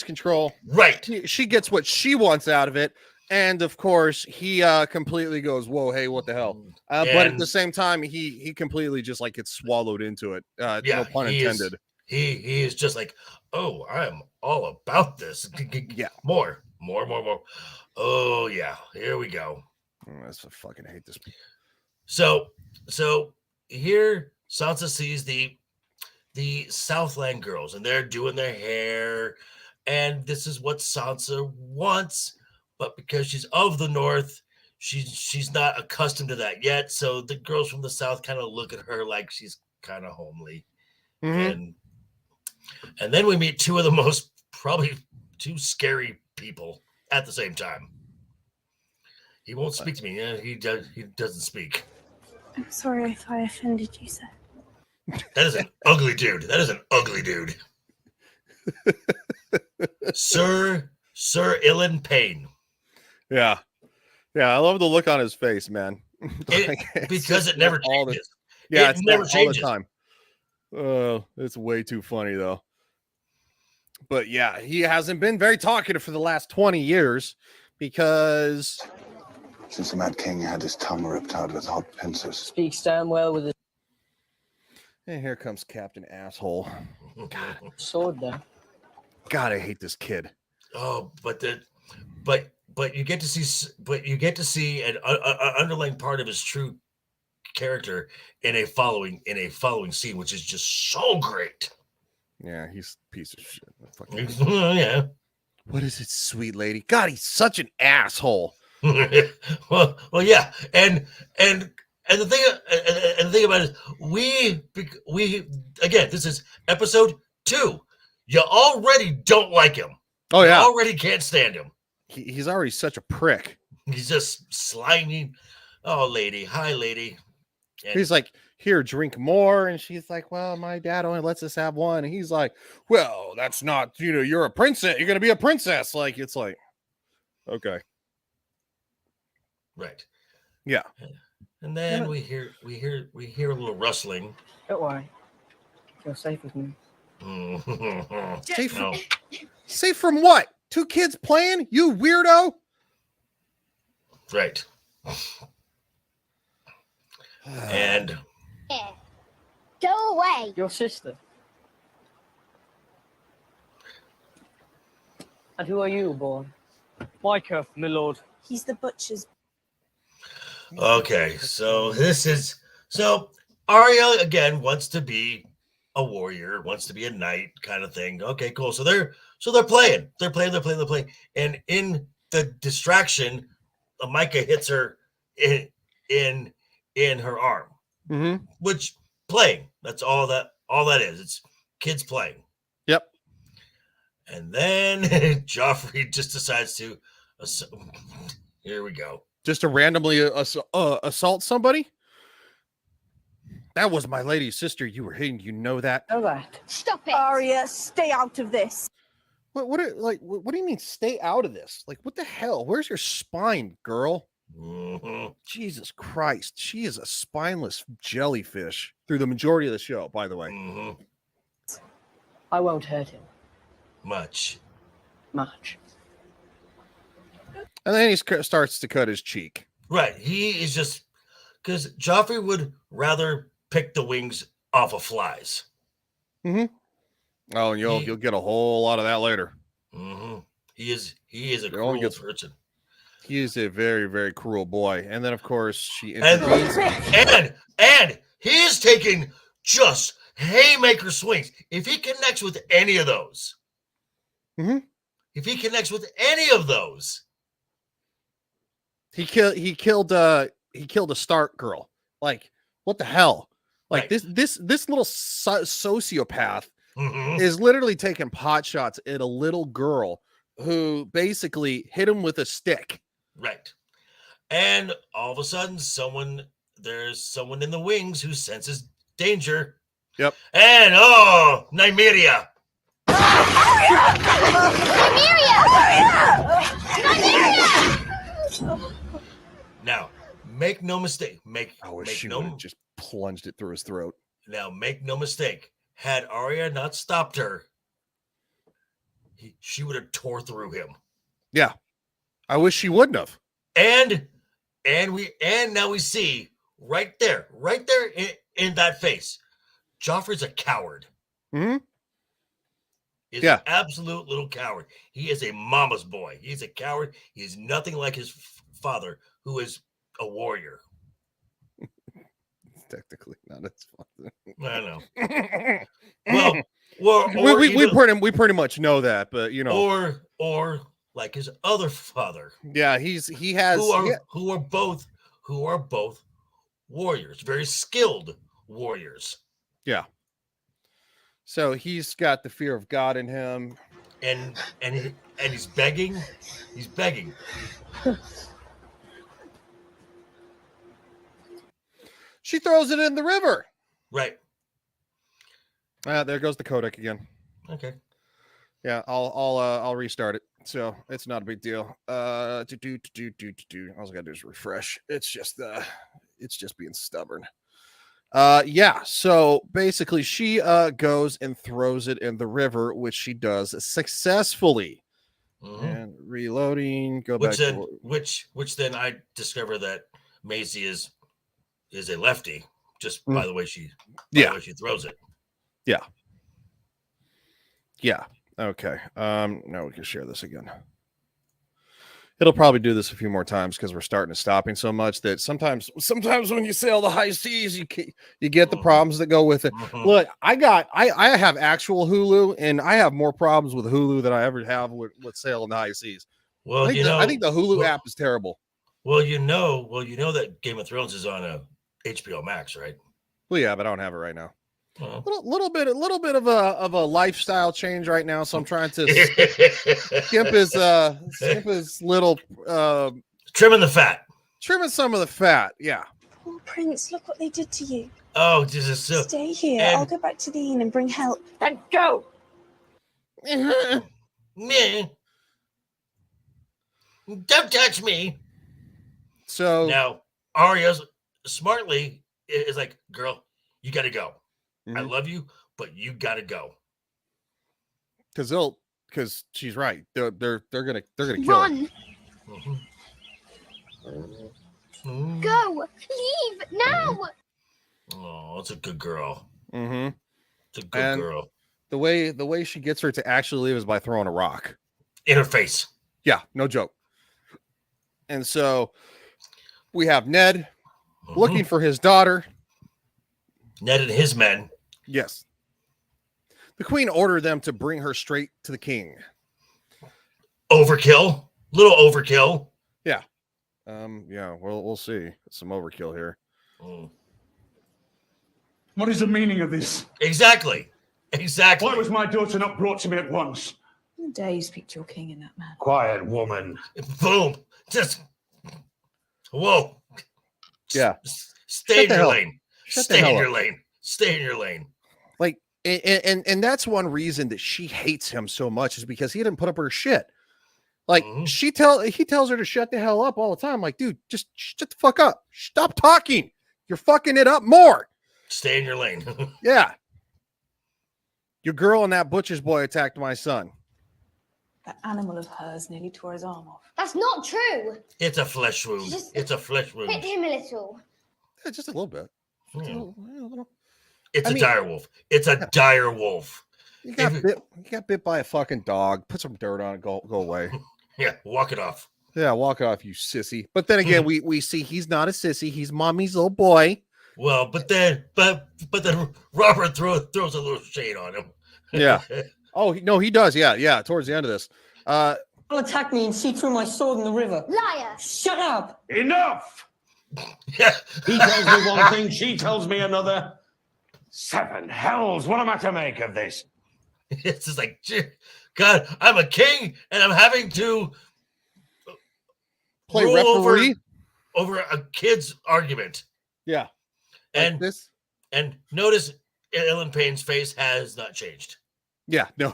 control. Right. She gets what she wants out of it. And of course he completely goes, whoa, hey, what the hell? But at the same time, he completely just like gets swallowed into it. No pun intended. He is just like, oh, I'm all about this. Yeah. More. Oh yeah, here we go. I fucking hate this. So here Sansa sees the Southland girls, and they're doing their hair, and this is what Sansa wants, but because she's of the North, she's not accustomed to that yet. So the girls from the South kind of look at her like she's kind of homely. Mm-hmm. And then we meet two of the most probably two scary people at the same time. He won't speak to me. Yeah, he doesn't speak. I'm sorry if I offended you, sir. That is an ugly dude. Sir Ilan Payne. Yeah. I love the look on his face, man. Because it never changes. It never changes. All the time. Oh, it's way too funny though. But yeah, he hasn't been very talkative for the last 20 years because since the Mad King had his tongue ripped out with hot pincers. Speaks damn well with his and here comes Captain Asshole. sword there. God, I hate this kid. Oh, but but you get to see an underlying part of his true character in a following scene, which is just so great. Yeah, he's a piece of shit. Yeah. What is it, sweet lady? God, he's such an asshole. well, yeah, and the thing about it is we again, this is episode 2. You already don't like him. Oh yeah, you already can't stand him. He's already such a prick. He's just slimy. Oh, lady, hi, lady. And he's like, here, drink more, and she's like, well, my dad only lets us have one, and he's like, well, that's not, you're a princess. You're gonna be a princess. Like, it's like, okay, right, yeah. And then we hear a little rustling. Don't worry. You're safe with me. Safe No. Safe from what? 2 kids playing? You weirdo. Right. And Go away. Your sister. And who are you, boy? Micah, my lord. He's the butcher's. okay, so Arya again wants to be a warrior, wants to be a knight, kind of thing. Okay, cool. So they're playing. They're playing. And in the distraction, Micah hits her in her arm. Mm-hmm. Which playing. That's all that is. It's kids playing. Yep. And then Joffrey just decides to here we go. Just to randomly assault somebody. That was my lady's sister. You were hitting. You know that. Know that. Stop it. Arya, stay out of this. What do you mean stay out of this? Like, what the hell? Where's your spine, girl? Mm-hmm. Jesus Christ. She is a spineless jellyfish through the majority of the show, by the way. Mm-hmm. I won't hurt him. Much. And then he starts to cut his cheek. Right. He is just because Joffrey would rather pick the wings off of flies. Mm-hmm. Oh, and you'll get a whole lot of that later. Mm-hmm. He is a cruel person. He is a very, very cruel boy. And then, of course, she intervenes. And he is taking just haymaker swings. If he connects with any of those, mm-hmm. He killed a Stark girl. Like, what the hell? Like, right. this little sociopath mm-hmm. is literally taking pot shots at a little girl who basically hit him with a stick. Right. And all of a sudden, there's someone in the wings who senses danger. Yep. And Nymeria. Now, make no mistake. I wish she would have just plunged it through his throat. Now, make no mistake. Had Arya not stopped her, she would have tore through him. Yeah. I wish she wouldn't have. And now we see right there in that face, Joffrey's a coward. Mm-hmm. He's an absolute little coward. He is a mama's boy. He's a coward. He's nothing like his father, who is a warrior. Technically not his father. I know. Well, we pretty much know that, but or like his other father. Yeah, he has who are both warriors, very skilled warriors. Yeah. So he's got the fear of God in him, and he's begging. He's begging. She throws it in the river. Right. There goes the codec again. Okay. Yeah, I'll restart it. So it's not a big deal. All I gotta do is refresh. It's just being stubborn. Yeah, so basically she goes and throws it in the river, which she does successfully. Mm-hmm. And reloading, which then I discover that Maisie is a lefty just by the way she throws it. Yeah. Okay. Now we can share this again. It'll probably do this a few more times because we're starting to stopping so much that sometimes when you sail the high seas, you get the problems that go with it. Look, I have actual Hulu, and I have more problems with Hulu than I ever have with sailing the high seas. Well, I think the Hulu app is terrible. Well, you know that Game of Thrones is on a HBO Max, right? Well, yeah, but I don't have it right now. Little bit of a lifestyle change right now, so I'm trying to skip his little trimming the fat, trimming some of the fat. Yeah. Oh, Prince, look what they did to you. Oh, Jesus! Stay here. I'll go back to the inn and bring help. Then go. Me. Don't touch me. So now Arya smartly is like, girl, you got to go. I love you, but you got to go. Because she's right. They're gonna kill Run. her. Go. Leave now. Oh, it's a good girl. Mm-hmm. It's a good girl. The way she gets her to actually leave is by throwing a rock in her face. Yeah, no joke. And so we have Ned looking for his daughter. Ned and his men. Yes. The queen ordered them to bring her straight to the king. Overkill. Little overkill. Yeah. Yeah, we'll see. Some overkill here. What is the meaning of this? Exactly. Why was my daughter not brought to me at once? How dare you speak to your king in that manner? Quiet, woman. Boom. Just whoa. Yeah. Stay in your lane. Shut Stay the in hell your up. lane. Stay in your lane. Like, and that's one reason that she hates him so much is because he didn't put up her shit. Like he tells her to shut the hell up all the time. Like, dude, just shut the fuck up. Stop talking. You're fucking it up more. Stay in your lane. Yeah. Your girl and that butcher's boy attacked my son. That animal of hers nearly tore his arm off. That's not true. It's a flesh wound. It's a flesh wound. Hit him a little. Yeah, just a little bit. It's a dire wolf. It's a dire wolf. You got bit by a fucking dog. Put some dirt on it. Go away. Yeah, walk it off. Yeah, walk it off, you sissy. But then again, we see he's not a sissy. He's mommy's little boy. Well, but then Robert throws a little shade on him. Yeah. Oh no, he does. Yeah. Towards the end of this, Will attack me and see through my sword in the river. Liar! Shut up! Enough! Yeah. He tells me one thing, she tells me another. 7 hells, what am I to make of this? It's just like, God, I'm a king and I'm having to play rule referee over a kid's argument. Yeah. And like this. And notice Ellen Payne's face has not changed. Yeah, no.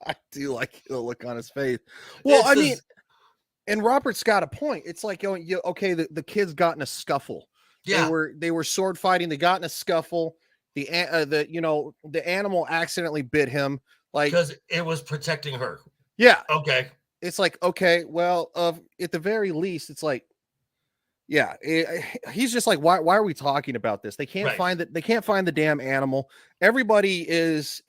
I do like the look on his face. Well, I mean, and Robert's got a point. It's like, okay, the kids got in a scuffle. Yeah, they were sword fighting. They got in a scuffle. The animal accidentally bit him, like because it was protecting her. Yeah. Okay. It's like, okay, well, at the very least, it's like, yeah, he's just like, why are we talking about this? They can't find that. They can't find the damn animal. Everybody is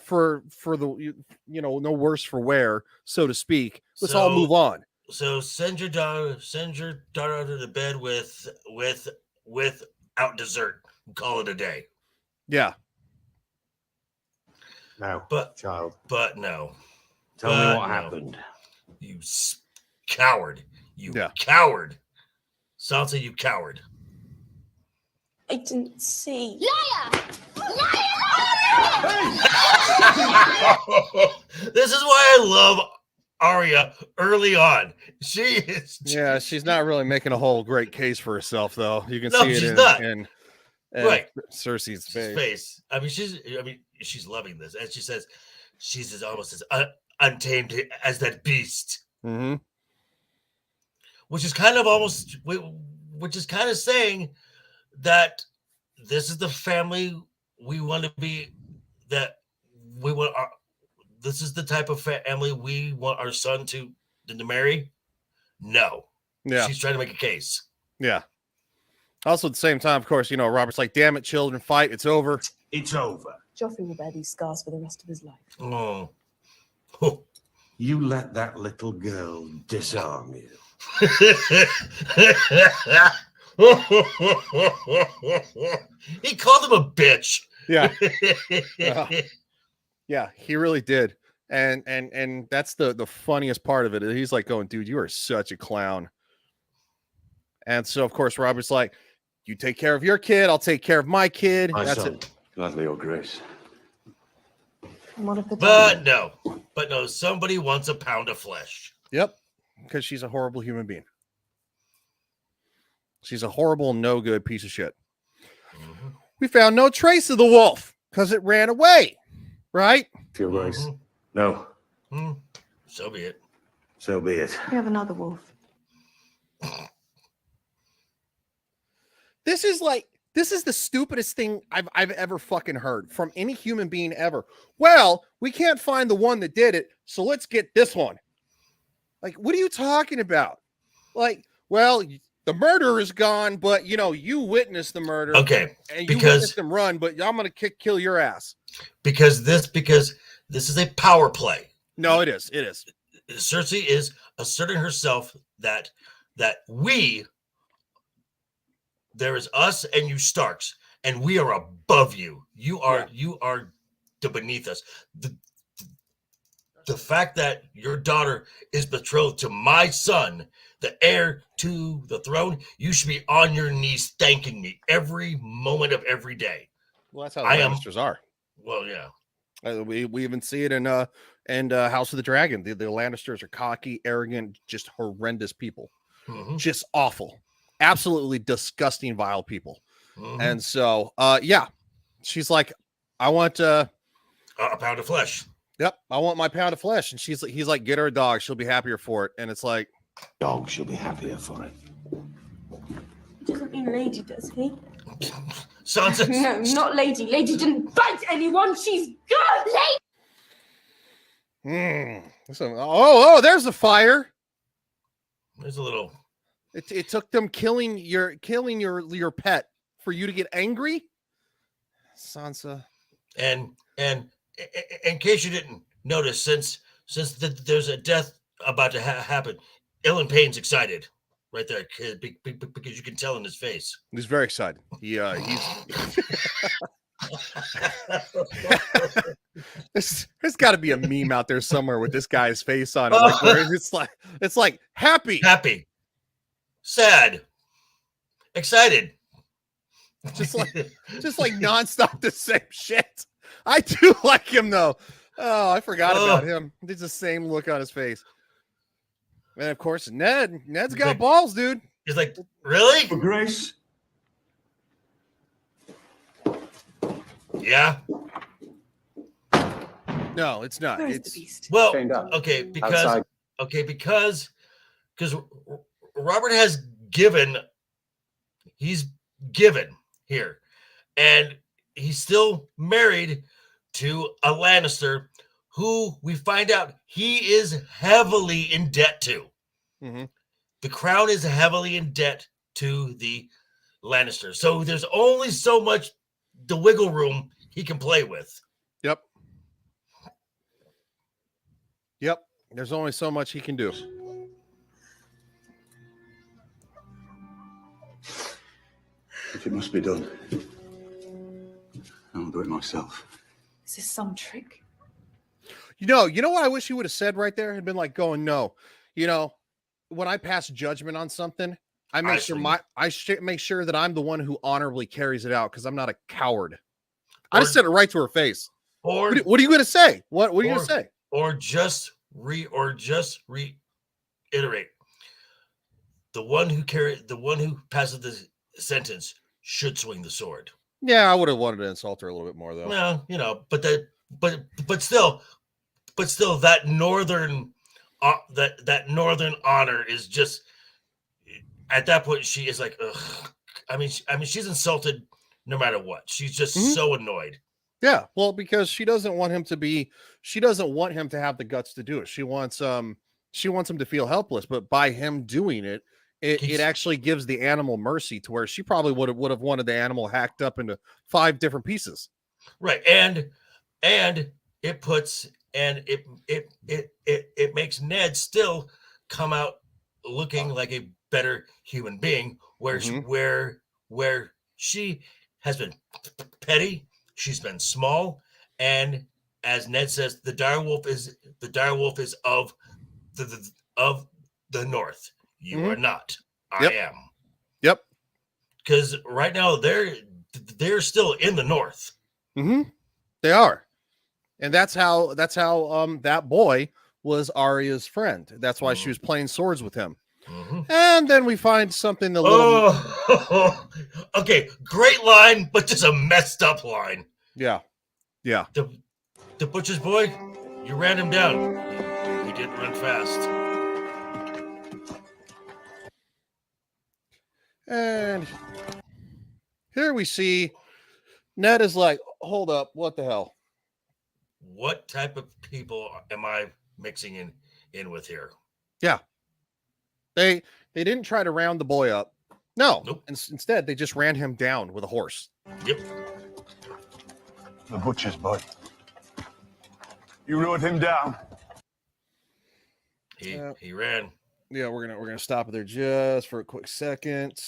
for the no worse for wear, so to speak. Let's all move on. So send your daughter to bed without dessert. Call it a day. Yeah. No, child. But no. Tell me what happened. You coward. You coward. Sansa, you coward. I didn't see. Liar! This is why I love Arya early on. She is. Yeah, she's not really making a whole great case for herself, though. You can No, see she's it not. in Cersei's face. I mean, she's loving this, and she says she's almost as untamed as that beast. Mm-hmm. Which is kind of saying that this is the family we want to be. That we want. This is the type of family we want our son to marry. No. Yeah. She's trying to make a case. Yeah. Also, at the same time, of course, you know, Robert's like, damn it, children, fight. It's over. It's over. Joffrey will bear these scars for the rest of his life. Oh. You let that little girl disarm you. He called him a bitch. Yeah. Yeah, he really did. And that's the funniest part of it. He's like going, dude, you are such a clown. And so, of course, Robert's like, you take care of your kid, I'll take care of my kid. My That's son, it. gladly, Your Grace. But no, somebody wants a pound of flesh. Yep, because she's a horrible human being. She's a horrible, no good piece of shit. Mm-hmm. We found no trace of the wolf because it ran away, right? Your Grace. No. So be it. So be it. We have another wolf. This is the stupidest thing I've ever fucking heard from any human being ever. Well, we can't find the one that did it, so let's get this one. Like, what are you talking about? Like, well, the murderer is gone, but you know, you witnessed the murder. Okay, and you because witnessed him run, but I'm gonna kill your ass. Because this is a power play. No, it is. It is. Cersei is asserting herself that there is us and you Starks, and we are above you. You are beneath us. The fact that your daughter is betrothed to my son, the heir to the throne, you should be on your knees thanking me every moment of every day. Well, that's how the Lannisters are. Well, yeah. We even see it in House of the Dragon. The Lannisters are cocky, arrogant, just horrendous people. Mm-hmm. Just awful. Absolutely disgusting, vile people. Mm-hmm. And so, yeah, she's like, I want a pound of flesh. Yep, I want my pound of flesh. And he's like, get her a dog. She'll be happier for it. And it's like, dog, she'll be happier for it. He doesn't mean lady, does he? Sansa. No, not lady. Lady didn't bite anyone. She's good. Lady. Oh, there's a fire. There's a little. It took them killing your pet for you to get angry, Sansa. And in case you didn't notice, since there's a death about to happen, Ilyn Payne's excited right there, kid, because you can tell in his face. He's very excited. He's there's got to be a meme out there somewhere with this guy's face on it, like where it's like happy, sad, excited, just like nonstop the same shit. I do like him though. Oh, I forgot about him. There's the same look on his face. And of course, Ned's got balls, dude. He's like, really? For Grace? Yeah. No, it's not. Where's It's the beast? Well, Outside. because Robert has given. He's given here, and he's still married to a Lannister who we find out he is heavily in debt to. Mm-hmm. The crown is heavily in debt to the Lannisters. So there's only so much the wiggle room he can play with. Yep. There's only so much he can do. If it must be done, I'll do it myself. Is this some trick? You know what I wish he would have said right there? Had been like going, no, you know, when I pass judgment on something, I make sure that I'm the one who honorably carries it out because I'm not a coward. I just said it right to her face. Or what are you going to say? What are you going to say? Or just reiterate. The one who passes the sentence should swing the sword. Yeah, I would have wanted to insult her a little bit more though. Well, you know, but still that northern honor is just at that point she is like, ugh. I mean, she's insulted no matter what. She's just so annoyed. Yeah, well, because she doesn't want him to have the guts to do it. She wants him to feel helpless, but by him doing it, it actually gives the animal mercy to where she probably would have wanted the animal hacked up into 5 different pieces. Right. And it puts and it makes Ned still come out looking like a better human being, where where she has been petty, she's been small, and as Ned says, the direwolf is of the North. You are not. I am. Yep. Because right now they're still in the North. They are, and that's how that boy was Arya's friend. That's why she was playing swords with him. And then we find something a little. Okay, great line, but just a messed up line. Yeah. The butcher's boy, you ran him down. He didn't run fast. And here we see Ned is like, hold up, what the hell? What type of people am I mixing in with here? Yeah. They didn't try to round the boy up. No. Nope. Instead, they just ran him down with a horse. Yep. The butcher's boy. You rode him down. He ran. Yeah, we're gonna stop it there just for a quick second.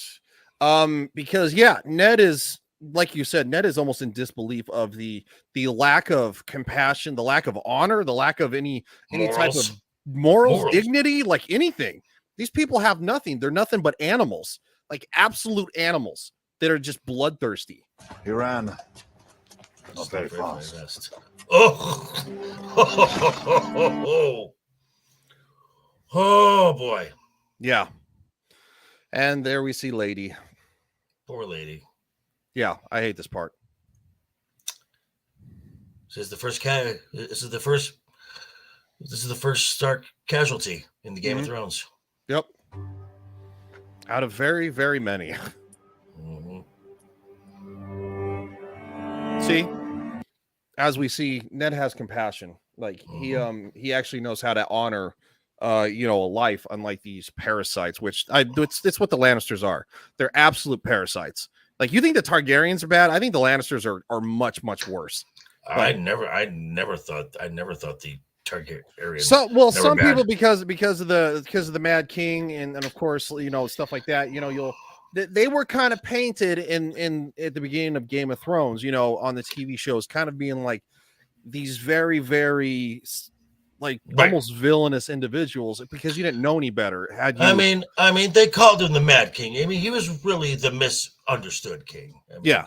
Because Ned is, like you said, Ned is almost in disbelief of the lack of compassion, the lack of honor, the lack of any type of morals, dignity, like anything. These people have nothing. They're nothing but animals, like absolute animals that are just bloodthirsty. He ran. Not very fast. Oh boy. Yeah. And there we see Lady. Poor Lady. Yeah, I hate this part. This is the first Stark casualty in the Game of Thrones. Yep. Out of very, very many. See, as we see, Ned has compassion. Like he actually knows how to honor a life, unlike these parasites, which it's what the Lannisters are. They're absolute parasites. Like, you think the Targaryens are bad? I think the Lannisters are much, much worse. I never thought the Targaryens. Some people because of the Mad King and of course stuff like that. They were kind of painted in at the beginning of Game of Thrones. On the TV shows, kind of being like these very, very almost villainous individuals because you didn't know any better. I mean, they called him the Mad King. I mean, he was really the misunderstood king. Yeah.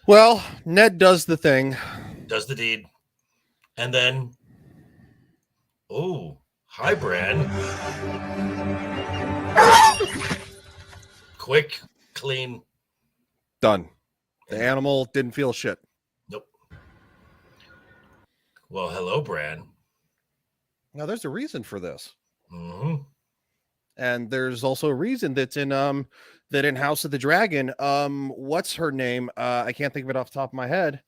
Well, Ned does the thing. Does the deed. And then, hi, Bran. Quick, clean. Done. The animal didn't feel shit. Nope. Well, hello, Bran. Now, there's a reason for this. And there's also a reason that's in House of the Dragon. What's her name? I can't think of it off the top of my head.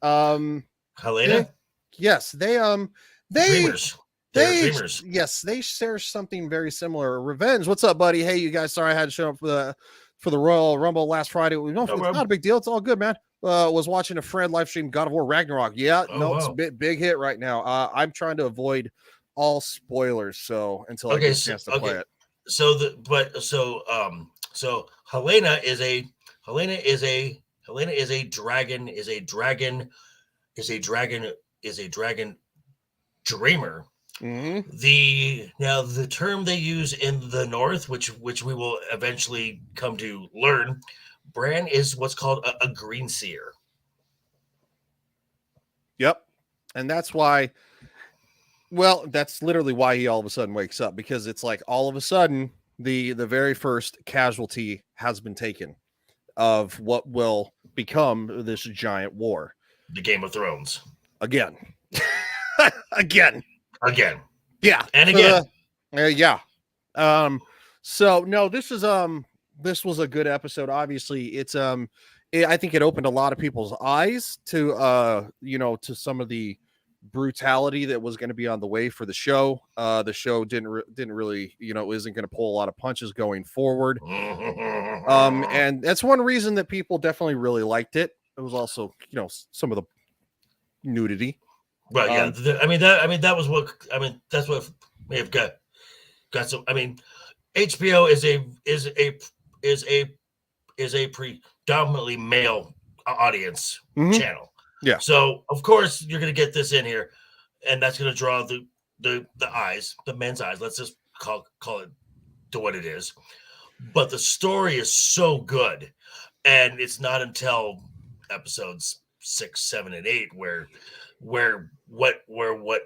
Helena? Yes, Dreamers. Dreamers. Yes, they share something very similar. Revenge. What's up, buddy? Hey, you guys, sorry I had to show up for the Royal Rumble last Friday. It's not a big deal. It's all good, man. Was watching a friend live stream God of War Ragnarok. It's a big hit right now. I'm trying to avoid all spoilers, so until I get a chance to play it. So Helena is a dragon dreamer. The term they use in the North, which we will eventually come to learn, Bran is what's called a green seer. Yep. And that's why, that's literally why he all of a sudden wakes up, because it's like all of a sudden the very first casualty has been taken of what will become this giant war. The Game of Thrones. Again. Again. Yeah. And again. Yeah. So no, this was a good episode. Obviously, it's I think it opened a lot of people's eyes to to some of the brutality that was going to be on the way for the show. The show didn't really, isn't going to pull a lot of punches going forward. And that's one reason that people definitely really liked it. It was also, some of the nudity. Right. Yeah. That's what may have got some. I mean, HBO is a predominantly male audience channel. Yeah. So of course you're going to get this in here, and that's going to draw the eyes, the men's eyes. Let's just call it to what it is. But the story is so good, and it's not until episodes 6, 7, and 8 where what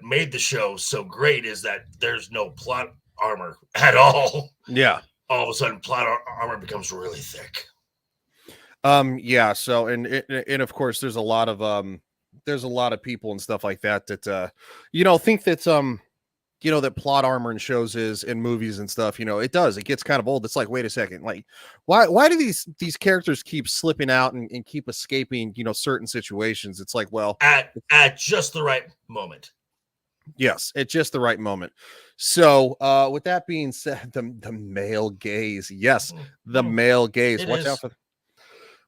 made the show so great is that there's no plot armor at all. Yeah. All of a sudden, plot armor becomes really thick. Yeah. So, and of course, there's a lot of people and stuff like that think that that plot armor in shows is in movies and stuff. It gets kind of old. It's like, wait a second, like why do these characters keep slipping out and keep escaping certain situations? It's like, well, at just the right moment. Yes, at just the right moment. So, with that being said, the male gaze, yes, the male gaze. Watch out for.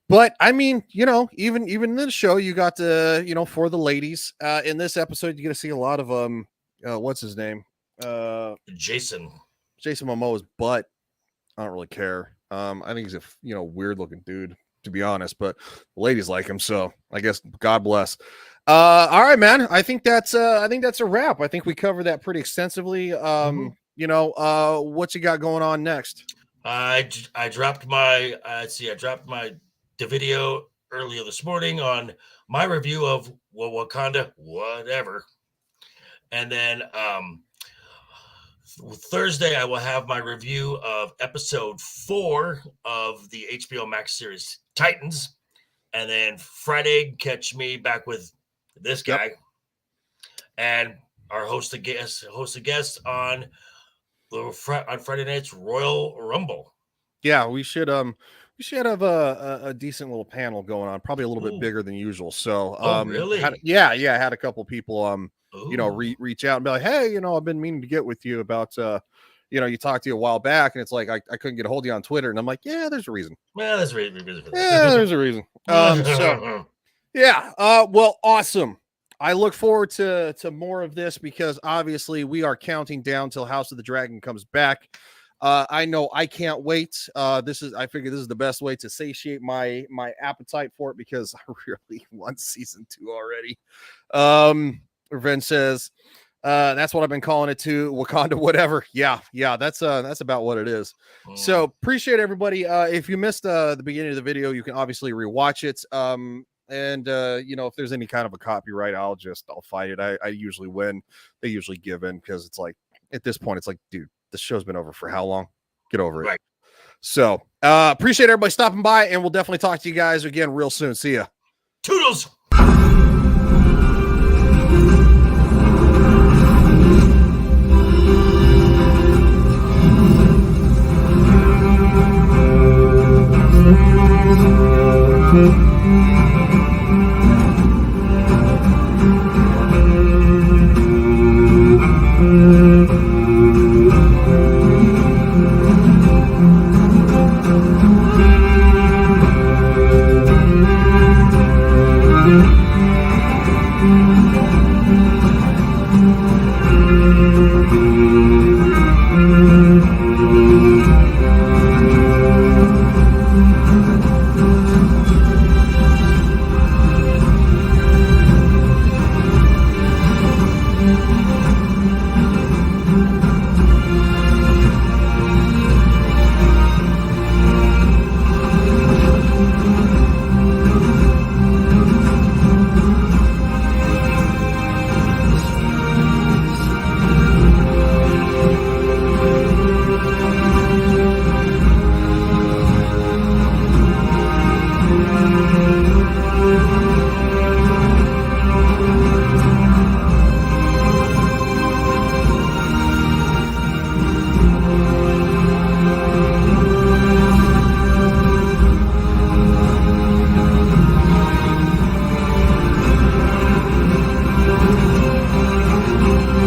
But I mean, even in the show, you got to, for the ladies. In this episode, you're gonna see a lot of what's his name? Jason Momoa's butt. I don't really care. I think he's a weird looking dude, to be honest. But the ladies like him, so I guess God bless. All right, man. I think that's a wrap. I think we covered that pretty extensively. What you got going on next? I dropped my the video earlier this morning on my review of Wakanda, whatever. And then Thursday I will have my review of episode 4 of the HBO Max series Titans. And then Friday, catch me back with this guy and our host a guest on Friday night's Royal Rumble. Yeah, we should have a decent little panel going on, probably a little bit bigger than usual. So really? I had a couple people reach out and be like, hey, I've been meaning to get with you about you talked to you a while back, and it's like I couldn't get a hold of you on Twitter, and I'm like, yeah, there's a reason. Well, there's a reason. Yeah, there's a reason. So yeah, well, awesome. I look forward to more of this because obviously we are counting down till House of the Dragon comes back. I know I can't wait. I figure this is the best way to satiate my appetite for it because I really want season 2 already. Revenge says, that's what I've been calling it too. Wakanda, whatever. Yeah, that's about what it is. So appreciate everybody. If you missed the beginning of the video, you can obviously rewatch it. And if there's any kind of a copyright, I'll fight it. I usually win. They usually give in because it's like at this point, it's like, dude, the show's been over for how long? Get over it. Right. So appreciate everybody stopping by, and we'll definitely talk to you guys again real soon. See ya. Toodles.